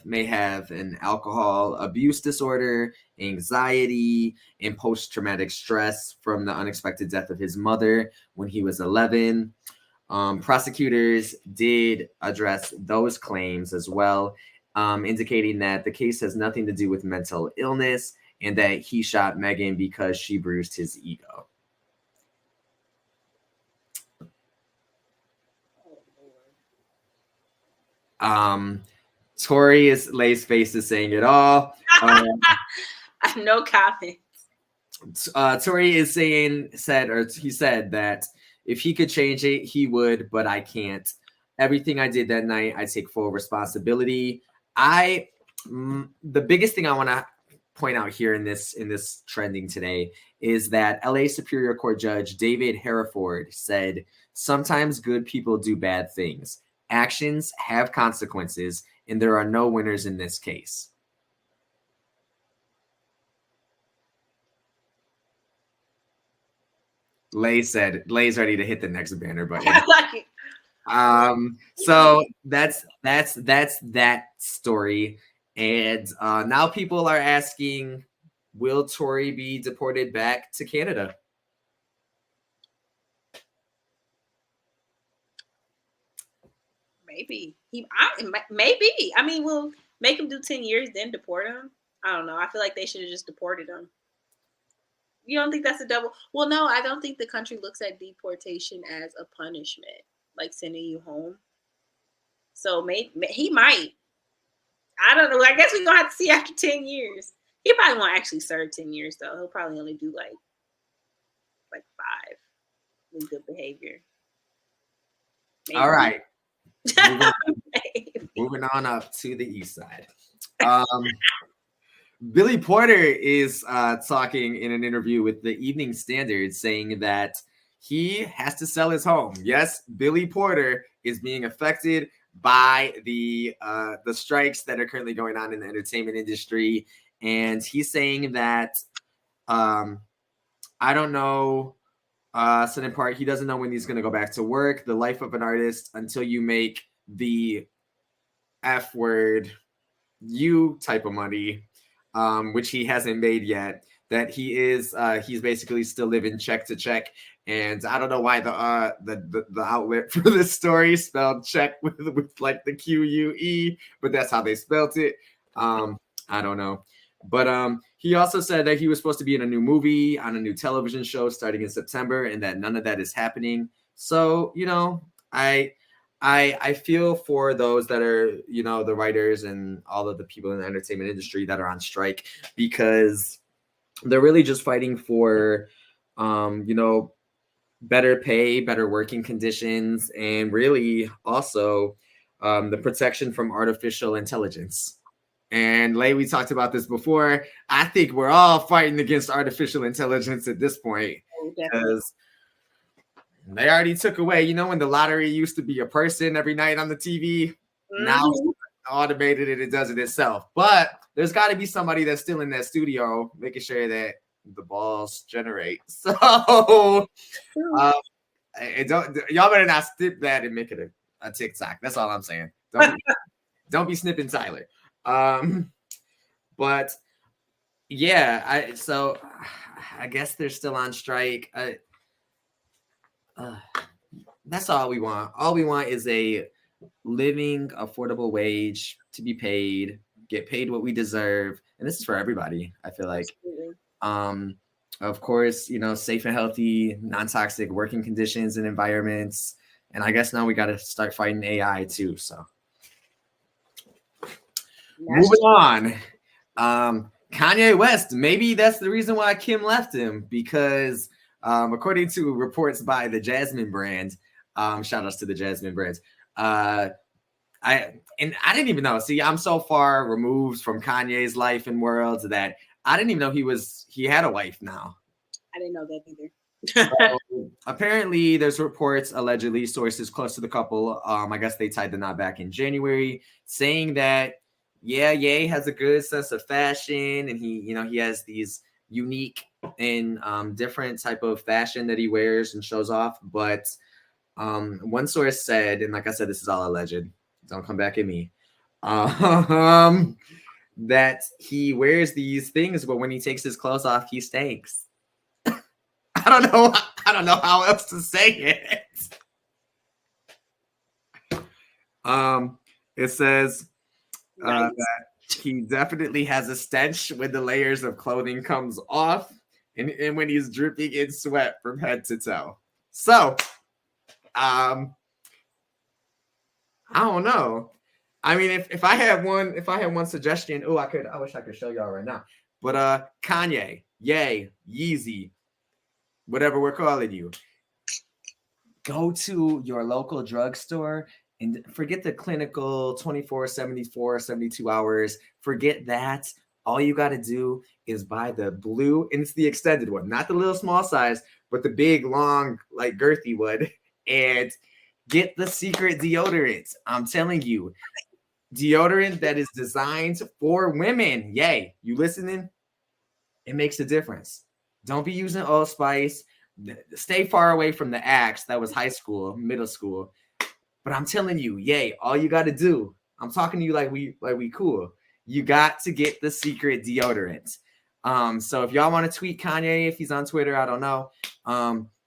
an alcohol abuse disorder, anxiety, and post-traumatic stress from the unexpected death of his mother when he was 11. Prosecutors did address those claims as well, indicating that the case has nothing to do with mental illness and that he shot Megan because she bruised his ego. Lay's face is saying it all. No comment. Tory is he said that if he could change it, he would, but I can't. Everything I did that night, I take full responsibility. The biggest thing I want to point out here in this trending today is that LA Superior Court Judge David Hereford said, "Sometimes good people do bad things. Actions have consequences, and there are no winners in this case." Lay's ready to hit the next banner button. I like it. So that's that story. And now people are asking, will Tory be deported back to Canada? Maybe. Maybe. I mean, we'll make him do 10 years, then deport him. I don't know. I feel like they should have just deported him. You don't think that's a double? Well, no, I don't think the country looks at deportation as a punishment, like sending you home. So he might. I don't know. I guess we're going to have to see after 10 years. He probably won't actually serve 10 years, though. He'll probably only do like 5 with good behavior. Maybe. All right. Moving on up to the east side. Billy Porter is talking in an interview with the Evening Standard, saying that he has to sell his home. Yes, Billy Porter is being affected by the strikes that are currently going on in the entertainment industry, and he's saying that I don't know. Said in part, he doesn't know when he's going to go back to work. The life of an artist until you make the F word, you type of money, which he hasn't made yet. That he's basically still living check to check. And I don't know why the outlet for this story spelled check with like the QUE, but that's how they spelt it. I don't know. But he also said that he was supposed to be in a new movie on a new television show starting in September, and that none of that is happening. So, I feel for those that are, you know, the writers and all of the people in the entertainment industry that are on strike, because they're really just fighting for, you know, better pay, better working conditions, and really also the protection from artificial intelligence. And Lay, we talked about this before. I think we're all fighting against artificial intelligence at this point, Oh, definitely. because they already took away, you know, when the lottery used to be a person every night on the TV, now it's Mhm. automated and it does it itself. But there's got to be somebody that's still in that studio making sure that the balls generate. So, True. don't y'all better not snip that and make it a TikTok. That's all I'm saying. Don't be snipping Tyler. Um, but yeah, I guess they're still on strike. Uh, that's all we want. All we want is a living, affordable wage to be paid, get paid what we deserve, and this is for everybody. I feel like, Absolutely. um, of course, you know, safe and healthy, non-toxic working conditions and environments. And I guess now we got to start fighting AI too. So That's moving on. Kanye West, maybe that's the reason why Kim left him, because according to reports by the Jasmine brand, shout outs to the Jasmine brands, I didn't even know. See, I'm so far removed from Kanye's life and world that I didn't even know he had a wife now. I didn't know that either. So, apparently, there's reports, allegedly, sources close to the couple. I guess they tied the knot back in January, saying that yeah, Ye has a good sense of fashion, and he has these unique and different type of fashion that he wears and shows off. But one source said, and like I said, this is all alleged. Don't come back at me. That he wears these things, but when he takes his clothes off, he stinks. I don't know. I don't know how else to say it. It says Nice. that he definitely has a stench when the layers of clothing comes off, and when he's dripping in sweat from head to toe. So, I don't know. I mean, if I had one suggestion, I wish I could show y'all right now. But Kanye, Ye, Yeezy, whatever we're calling you, go to your local drugstore and forget the clinical 24, 74, 72 hours. Forget that. All you got to do is buy the blue, and it's the extended one, not the little small size, but the big, long, like girthy one, and get the secret deodorant. I'm telling you, deodorant that is designed for women. Yay, you listening? It makes a difference. Don't be using Old Spice. Stay far away from the Axe. That was high school, middle school. But I'm telling you, yay, all you got to do, I'm talking to you like we cool. You got to get the secret deodorant. So if y'all want to tweet Kanye, if he's on Twitter, I don't know.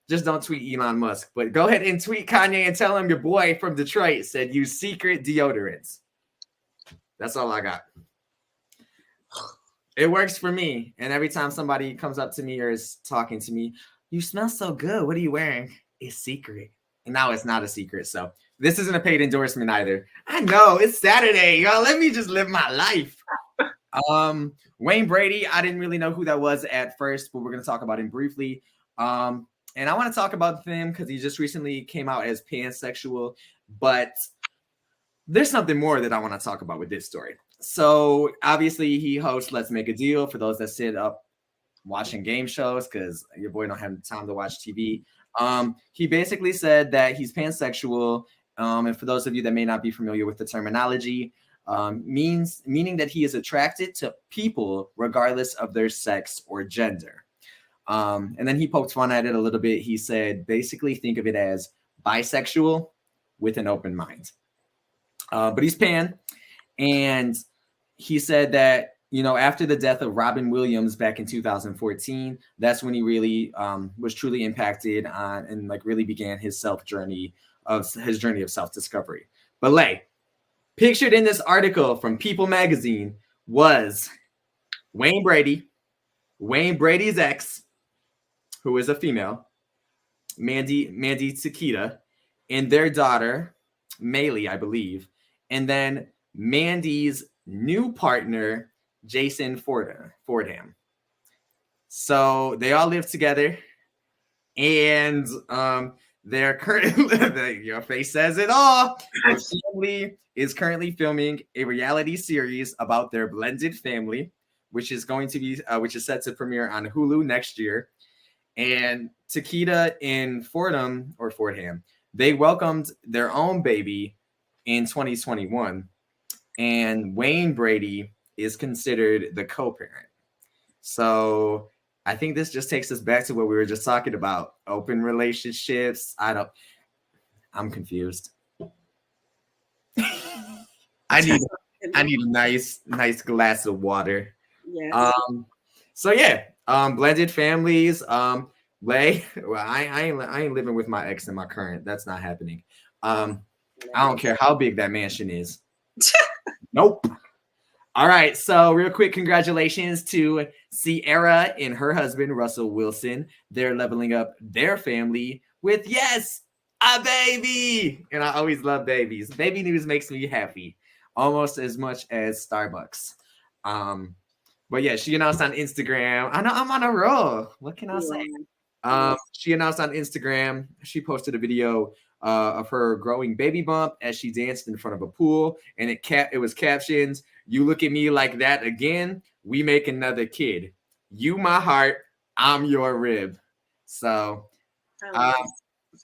Just don't tweet Elon Musk, but go ahead and tweet Kanye and tell him your boy from Detroit said use secret deodorants. That's all I got. It works for me. And every time somebody comes up to me or is talking to me, you smell so good. What are you wearing? It's secret. And now it's not a secret. So this isn't a paid endorsement either. I know it's Saturday, y'all. Let me just live my life. Wayne Brady, I didn't really know who that was at first, but we're going to talk about him briefly. And I want to talk about him because he just recently came out as pansexual, but there's something more that I want to talk about with this story. So obviously he hosts Let's Make a Deal for those that sit up watching game shows because your boy don't have time to watch TV. He basically said that he's pansexual. And for those of you that may not be familiar with the terminology, meaning that he is attracted to people regardless of their sex or gender. And then he poked fun at it a little bit. He said, basically think of it as bisexual with an open mind. But he's pan. And he said that, after the death of Robin Williams back in 2014, that's when he really was truly impacted on and really began his journey of self-discovery. But Lay, pictured in this article from People magazine was Wayne Brady's ex, who is a female, Mandy Takita, and their daughter, Maylee, I believe, and then Mandy's new partner, Jason Fordham. So they all live together, and they're currently, your face says it all. The family is currently filming a reality series about their blended family, which is going to be which is set to premiere on Hulu next year. And Takeda and Fordham, they welcomed their own baby in 2021, and Wayne Brady is considered the co-parent. So I think this just takes us back to what we were just talking about, open relationships. I'm confused. I need a nice glass of water. Yes. So yeah, blended families. Layy, well, I ain't living with my ex and my current. That's not happening. I don't care how big that mansion is. Nope. All right, so real quick, congratulations to Ciara and her husband, Russell Wilson. They're leveling up their family with, yes, a baby. And I always love babies. Baby news makes me happy, almost as much as Starbucks. But yeah, she announced on Instagram. I know I'm on a roll. What can I say? She announced on Instagram, she posted a video of her growing baby bump as she danced in front of a pool, and it was captioned, "You look at me like that again, we make another kid. You my heart, I'm your rib." So I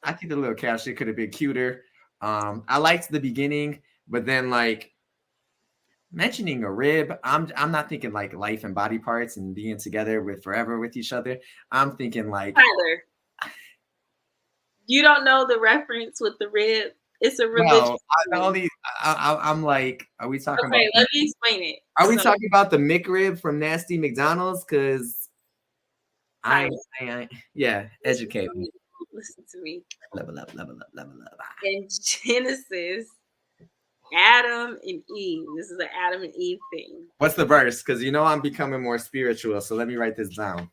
think the little caption could have been cuter. I liked the beginning, but then like mentioning a rib, I'm not thinking like life and body parts and being together with forever with each other. I'm thinking like, Tyler, you don't know the reference with the rib. It's a religion. No, I'm like, are we talking about? Okay, let me explain it. Are we talking about the McRib from Nasty McDonald's? Because yeah, educate me. Listen to me. Level up. In Genesis, Adam and Eve. This is an Adam and Eve thing. What's the verse? Because you know I'm becoming more spiritual, so let me write this down.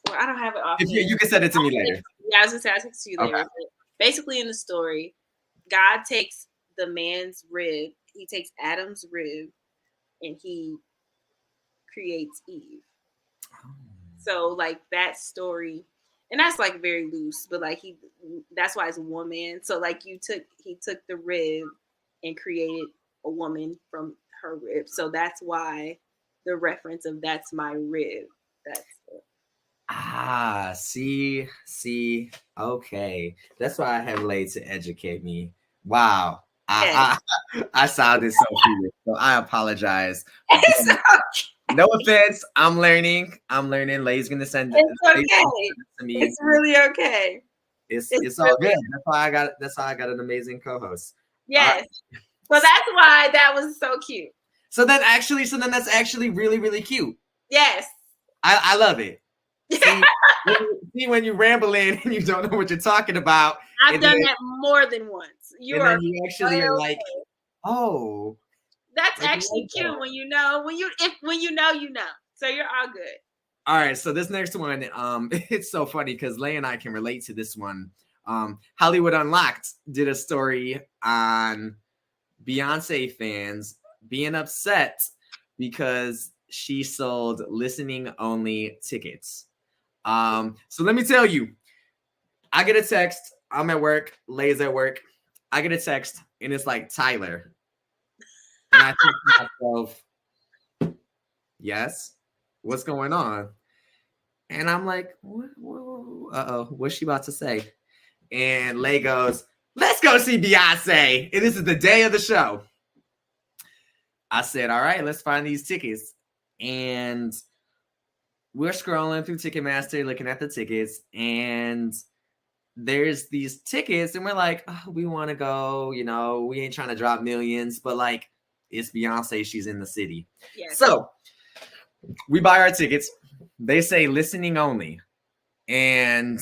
Well, I don't have it off. If you can send it to me later. Yeah, I was gonna say I'll text it to you later. Okay. But basically, in the story, God takes the man's rib. He takes Adam's rib, and he creates Eve. So like that story, and that's like very loose, but like that's why it's woman. So like he took the rib and created a woman from her rib. So that's why the reference of "that's my rib." That's it. See, okay. That's why I have Layy to educate me. Wow. Yes. I sounded so foolish, so I apologize. No offense. I'm learning. Lay's gonna send it. It's okay. To me. It's really okay. It's all good. That's how I got an amazing co-host. Yes. So that's why that was so cute. So then that's actually really, really cute. Yes. I love it. See, when you're rambling and you don't know what you're talking about. I've done that more than once. You actually are like, oh. That's actually cute when you know. When you know, you know. So you're all good. All right. So this next one, it's so funny because Layy and I can relate to this one. Hollywood Unlocked did a story on Beyoncé fans being upset because she sold listening only tickets. So let me tell you, I get a text. I'm at work. Lay's at work. I get a text and it's like, Tyler. And I think to myself, yes, what's going on? And I'm like, what's she about to say? And Layy goes, let's go see Beyonce. And this is the day of the show. I said, all right, let's find these tickets. And we're scrolling through Ticketmaster, looking at the tickets, and there's these tickets, and we're like, oh, we want to go, we ain't trying to drop millions, but like, it's Beyonce, she's in the city. Yes. So we buy our tickets. They say listening only. And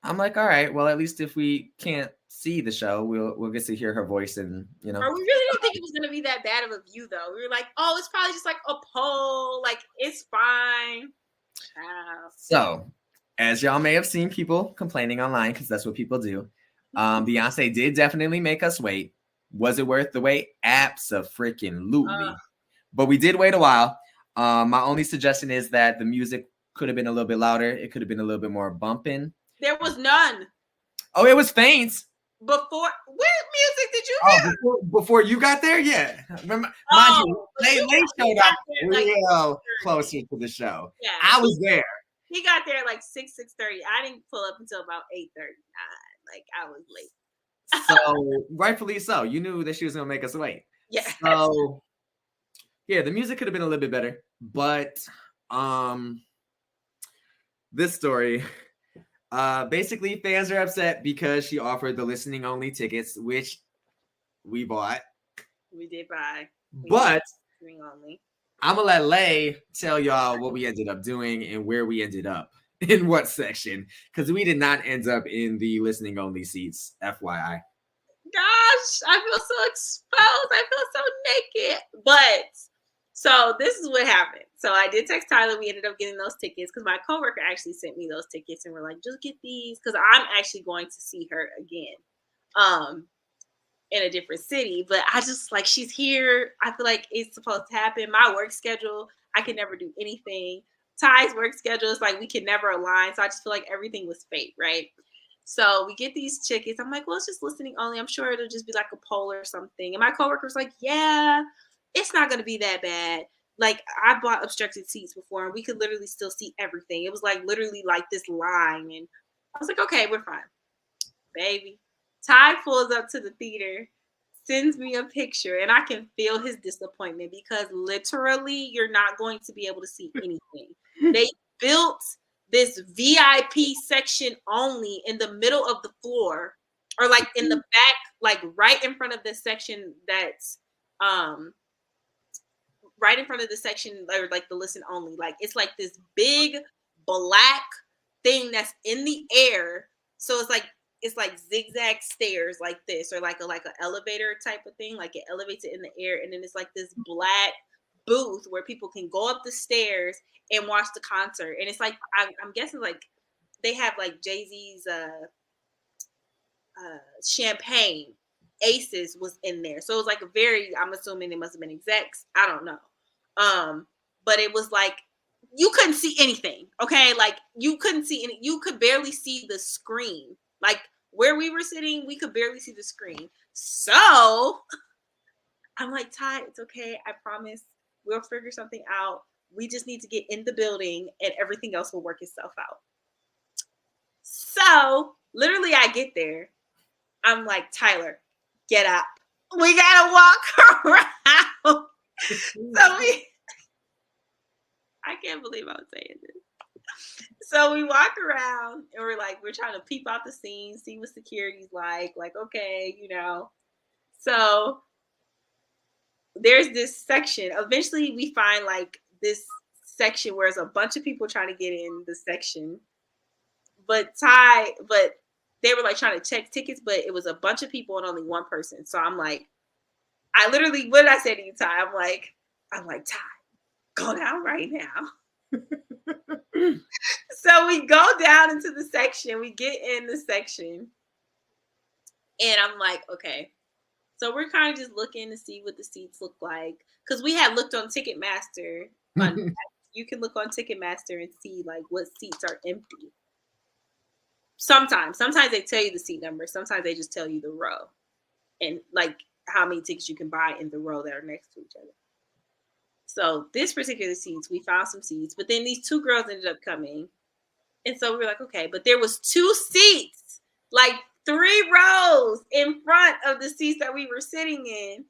I'm like, all right, well, at least if we can't see the show, we'll get to hear her voice, and Or we really didn't think it was gonna be that bad of a view, though. We were like, oh, it's probably just like a poll, like it's fine. So, as y'all may have seen people complaining online, because that's what people do, Beyonce did definitely make us wait. Was it worth the wait? Abso-freaking-lutely. But we did wait a while. My only suggestion is that the music could have been a little bit louder. It could have been a little bit more bumping. There was none. Oh, it was faint. Before, what music did you hear? Before you got there? Yeah. Remember, mind you, Lay showed up real closer to the show. Yeah, I was there. He got there like 6:30. I didn't pull up until about 8:39. Like, I was late. So, rightfully so. You knew that she was going to make us wait. Yeah. So, yeah, the music could have been a little bit better. But this story, basically, fans are upset because she offered the listening only tickets, which we bought. We did buy. But listening only. I'm going to let Lay tell y'all what we ended up doing and where we ended up in what section, because we did not end up in the listening only seats, FYI. Gosh, I feel so exposed. I feel so naked. But so this is what happened. So I did text Tyler. We ended up getting those tickets because my coworker actually sent me those tickets and we're like, just get these because I'm actually going to see her again in a different city. But I just like, she's here. I feel like it's supposed to happen. My work schedule, I can never do anything. Ty's work schedule is like we can never align. So I just feel like everything was fate, right? So we get these tickets. I'm like, well, it's just listening only. I'm sure it'll just be like a poll or something. And my coworker's like, yeah, it's not going to be that bad. Like, I bought obstructed seats before and we could literally still see everything. It was like literally like this line. And I was like, okay, we're fine. Baby. Ty pulls up to the theater, sends me a picture, and I can feel his disappointment because literally you're not going to be able to see anything. They built this VIP section only in the middle of the floor, or like in the back, like right in front of the section that's right in front of the section, or like the listen only. Like it's like this big black thing that's in the air. So it's like zigzag stairs like this, or like an elevator type of thing. Like it elevates it in the air, and then it's like this black booth where people can go up the stairs and watch the concert. And it's like I'm guessing like they have like Jay-Z's Champagne Aces was in there, so it was like a very, I'm assuming it must have been execs, I don't know, but it was like you couldn't see anything. Okay, like you couldn't see any, you could barely see the screen. Like where we were sitting, we could barely see the screen. So I'm like, Ty, it's okay, I promise we'll figure something out. We just need to get in the building and everything else will work itself out. So literally I get there. I'm like, Tyler, get up. We gotta walk around. I can't believe I'm saying this. So we walk around and we're trying to peep out the scene, see what security's like, okay, you know. So there's this section. Eventually we find like this section where there's a bunch of people trying to get in the section. But they were like trying to check tickets, but it was a bunch of people and only one person. So I'm like, I literally, what did I say to you, Ty? I'm like, Ty, go down right now. So we go down into the section. We get in the section. And I'm like, okay. So we're kind of just looking to see what the seats look like. Because we had looked on Ticketmaster. You can look on Ticketmaster and see like what seats are empty. Sometimes they tell you the seat number. Sometimes they just tell you the row. And like how many tickets you can buy in the row that are next to each other. So this particular seats, we found some seats. But then these two girls ended up coming. And so we were like, okay. But there was 2 seats, like 3 rows in front of the seats that we were sitting in.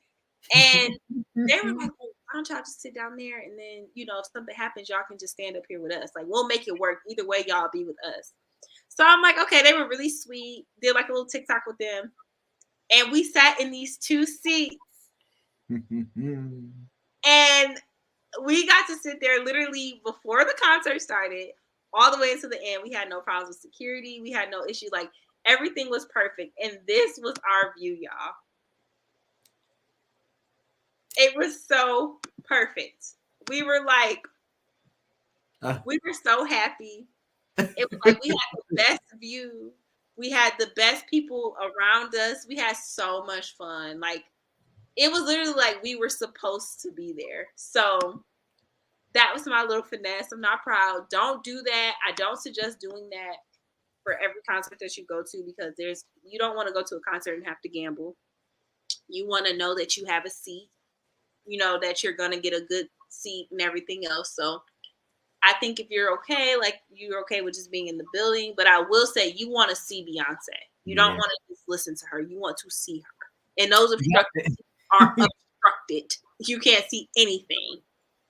And they were like, well, why don't y'all just sit down there? And then, you know, if something happens, y'all can just stand up here with us. Like, we'll make it work. Either way, y'all be with us. So I'm like, okay, they were really sweet. Did like a little TikTok with them. And we sat in these 2 seats. And we got to sit there literally before the concert started, all the way into the end. We had no problems with security. We had no issue. Like, everything was perfect. And this was our view, y'all. It was so perfect. We were like, we were so happy. It was like we had the best view. We had the best people around us. We had so much fun. Like, it was literally like we were supposed to be there. So that was my little finesse. I'm not proud. Don't do that. I don't suggest doing that for every concert that you go to, because you don't want to go to a concert and have to gamble. You want to know that you have a seat, that you're going to get a good seat and everything else. So I think if you're okay, like you're okay with just being in the building, but I will say you want to see Beyonce. You don't Yeah. want to just listen to her. You want to see her. And those obstructions are obstructed. You can't see anything.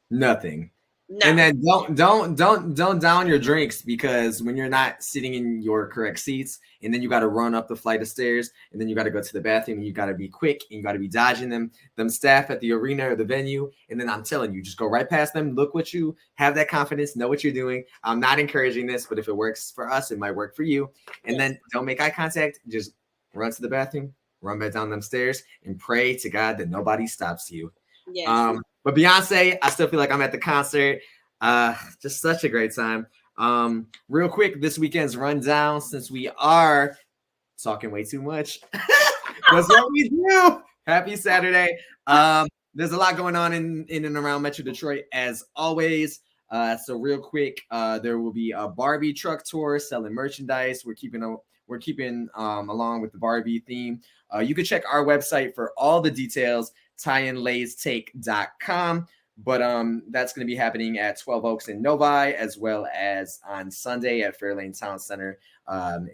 Nothing. No. And then don't down your drinks, because when you're not sitting in your correct seats, and then you got to run up the flight of stairs, and then you got to go to the bathroom, and you got to be quick, and you got to be dodging them staff at the arena or the venue. And then I'm telling you, just go right past them. Look what you have, that confidence, know what you're doing. I'm not encouraging this, but if it works for us, it might work for you. And then don't make eye contact. Just run to the bathroom, run back down them stairs, and pray to God that nobody stops you. Yes. But Beyonce, I still feel like I'm at the concert. Just such a great time. Real quick, this weekend's rundown, since we are talking way too much. That's what we do. Happy Saturday. There's a lot going on in and around Metro Detroit, as always. So real quick, there will be a Barbie truck tour selling merchandise. We're keeping along with the Barbie theme. You can check our website for all the details, tyandlaystake.com. But that's going to be happening at 12 Oaks in Novi, as well as on Sunday at Fairlane Town Center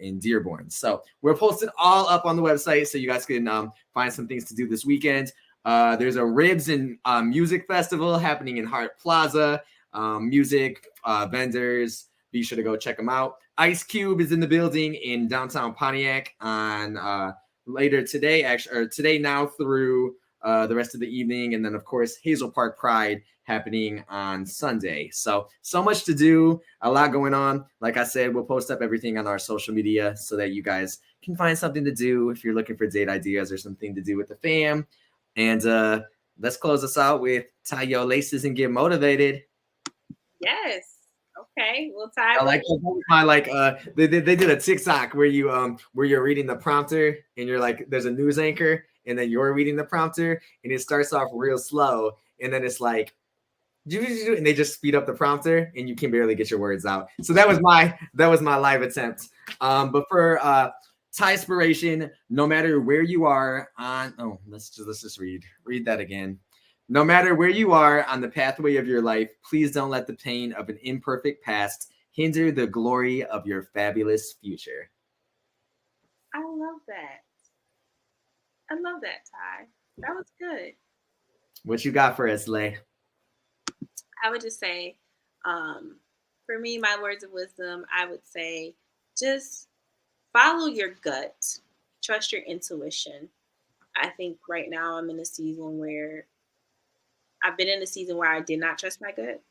in Dearborn. So we're posting all up on the website, so you guys can find some things to do this weekend. There's a Ribs and Music Festival happening in Hart Plaza. Music vendors, be sure to go check them out. Ice Cube is in the building in downtown Pontiac on later today, or today now through the rest of the evening. And then, of course, Hazel Park Pride happening on Sunday. So much to do, a lot going on. Like I said, we'll post up everything on our social media so that you guys can find something to do if you're looking for date ideas or something to do with the fam. And let's close us out with tie your laces and get motivated. Yes. Okay. Well, Ty, I like they did a TikTok where you're reading the prompter, and you're like, there's a news anchor, and then you're reading the prompter, and it starts off real slow, and then it's like, and they just speed up the prompter, and you can barely get your words out. So that was my live attempt. But for Tyspiration, no matter where you are on, let's just read that again. No matter where you are on the pathway of your life, please don't let the pain of an imperfect past hinder the glory of your fabulous future. I love that. I love that, Ty. That was good. What you got for us, Lay? I would just say, for me, my words of wisdom, I would say just follow your gut. Trust your intuition. I think right now I'm in a season where I've been in a season where I did not trust my gut.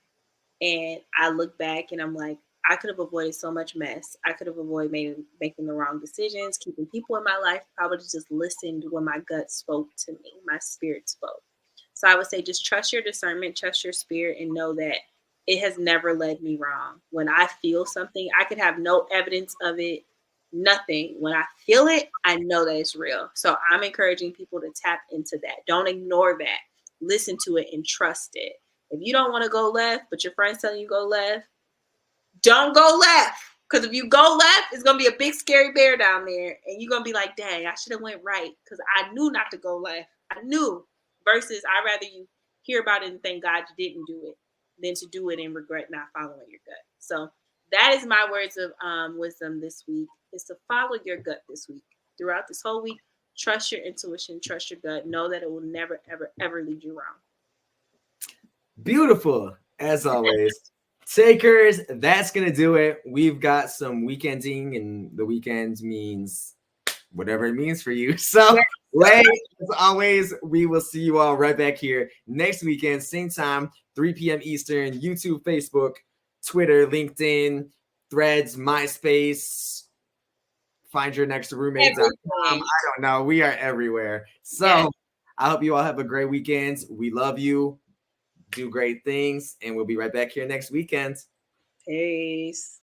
And I look back and I'm like, I could have avoided so much mess. I could have avoided making the wrong decisions, keeping people in my life. I would have just listened when my gut spoke to me, my spirit spoke. So I would say just trust your discernment, trust your spirit, and know that it has never led me wrong. When I feel something, I could have no evidence of it, nothing. When I feel it, I know that it's real. So I'm encouraging people to tap into that. Don't ignore that. Listen to it and trust it. If you don't want to go left, but your friend's telling you go left, don't go left. Because if you go left, it's going to be a big scary bear down there. And you're going to be like, dang, I should have went right. Because I knew not to go left. I knew. Versus I'd rather you hear about it and thank God you didn't do it than to do it and regret not following your gut. So that is my words of wisdom this week, is to follow your gut this week. Throughout this whole week, trust your intuition, trust your gut. Know that it will never, ever, ever lead you wrong. Beautiful, as always. Takers, that's going to do it. We've got some weekending, and the weekend means whatever it means for you. So, Lay, as always, we will see you all right back here next weekend, same time, 3 p.m. Eastern, YouTube, Facebook, Twitter, LinkedIn, Threads, MySpace, Find Your Next Roommate.com. I don't know. We are everywhere. So I hope you all have a great weekend. We love you. Do great things. And we'll be right back here next weekend. Peace.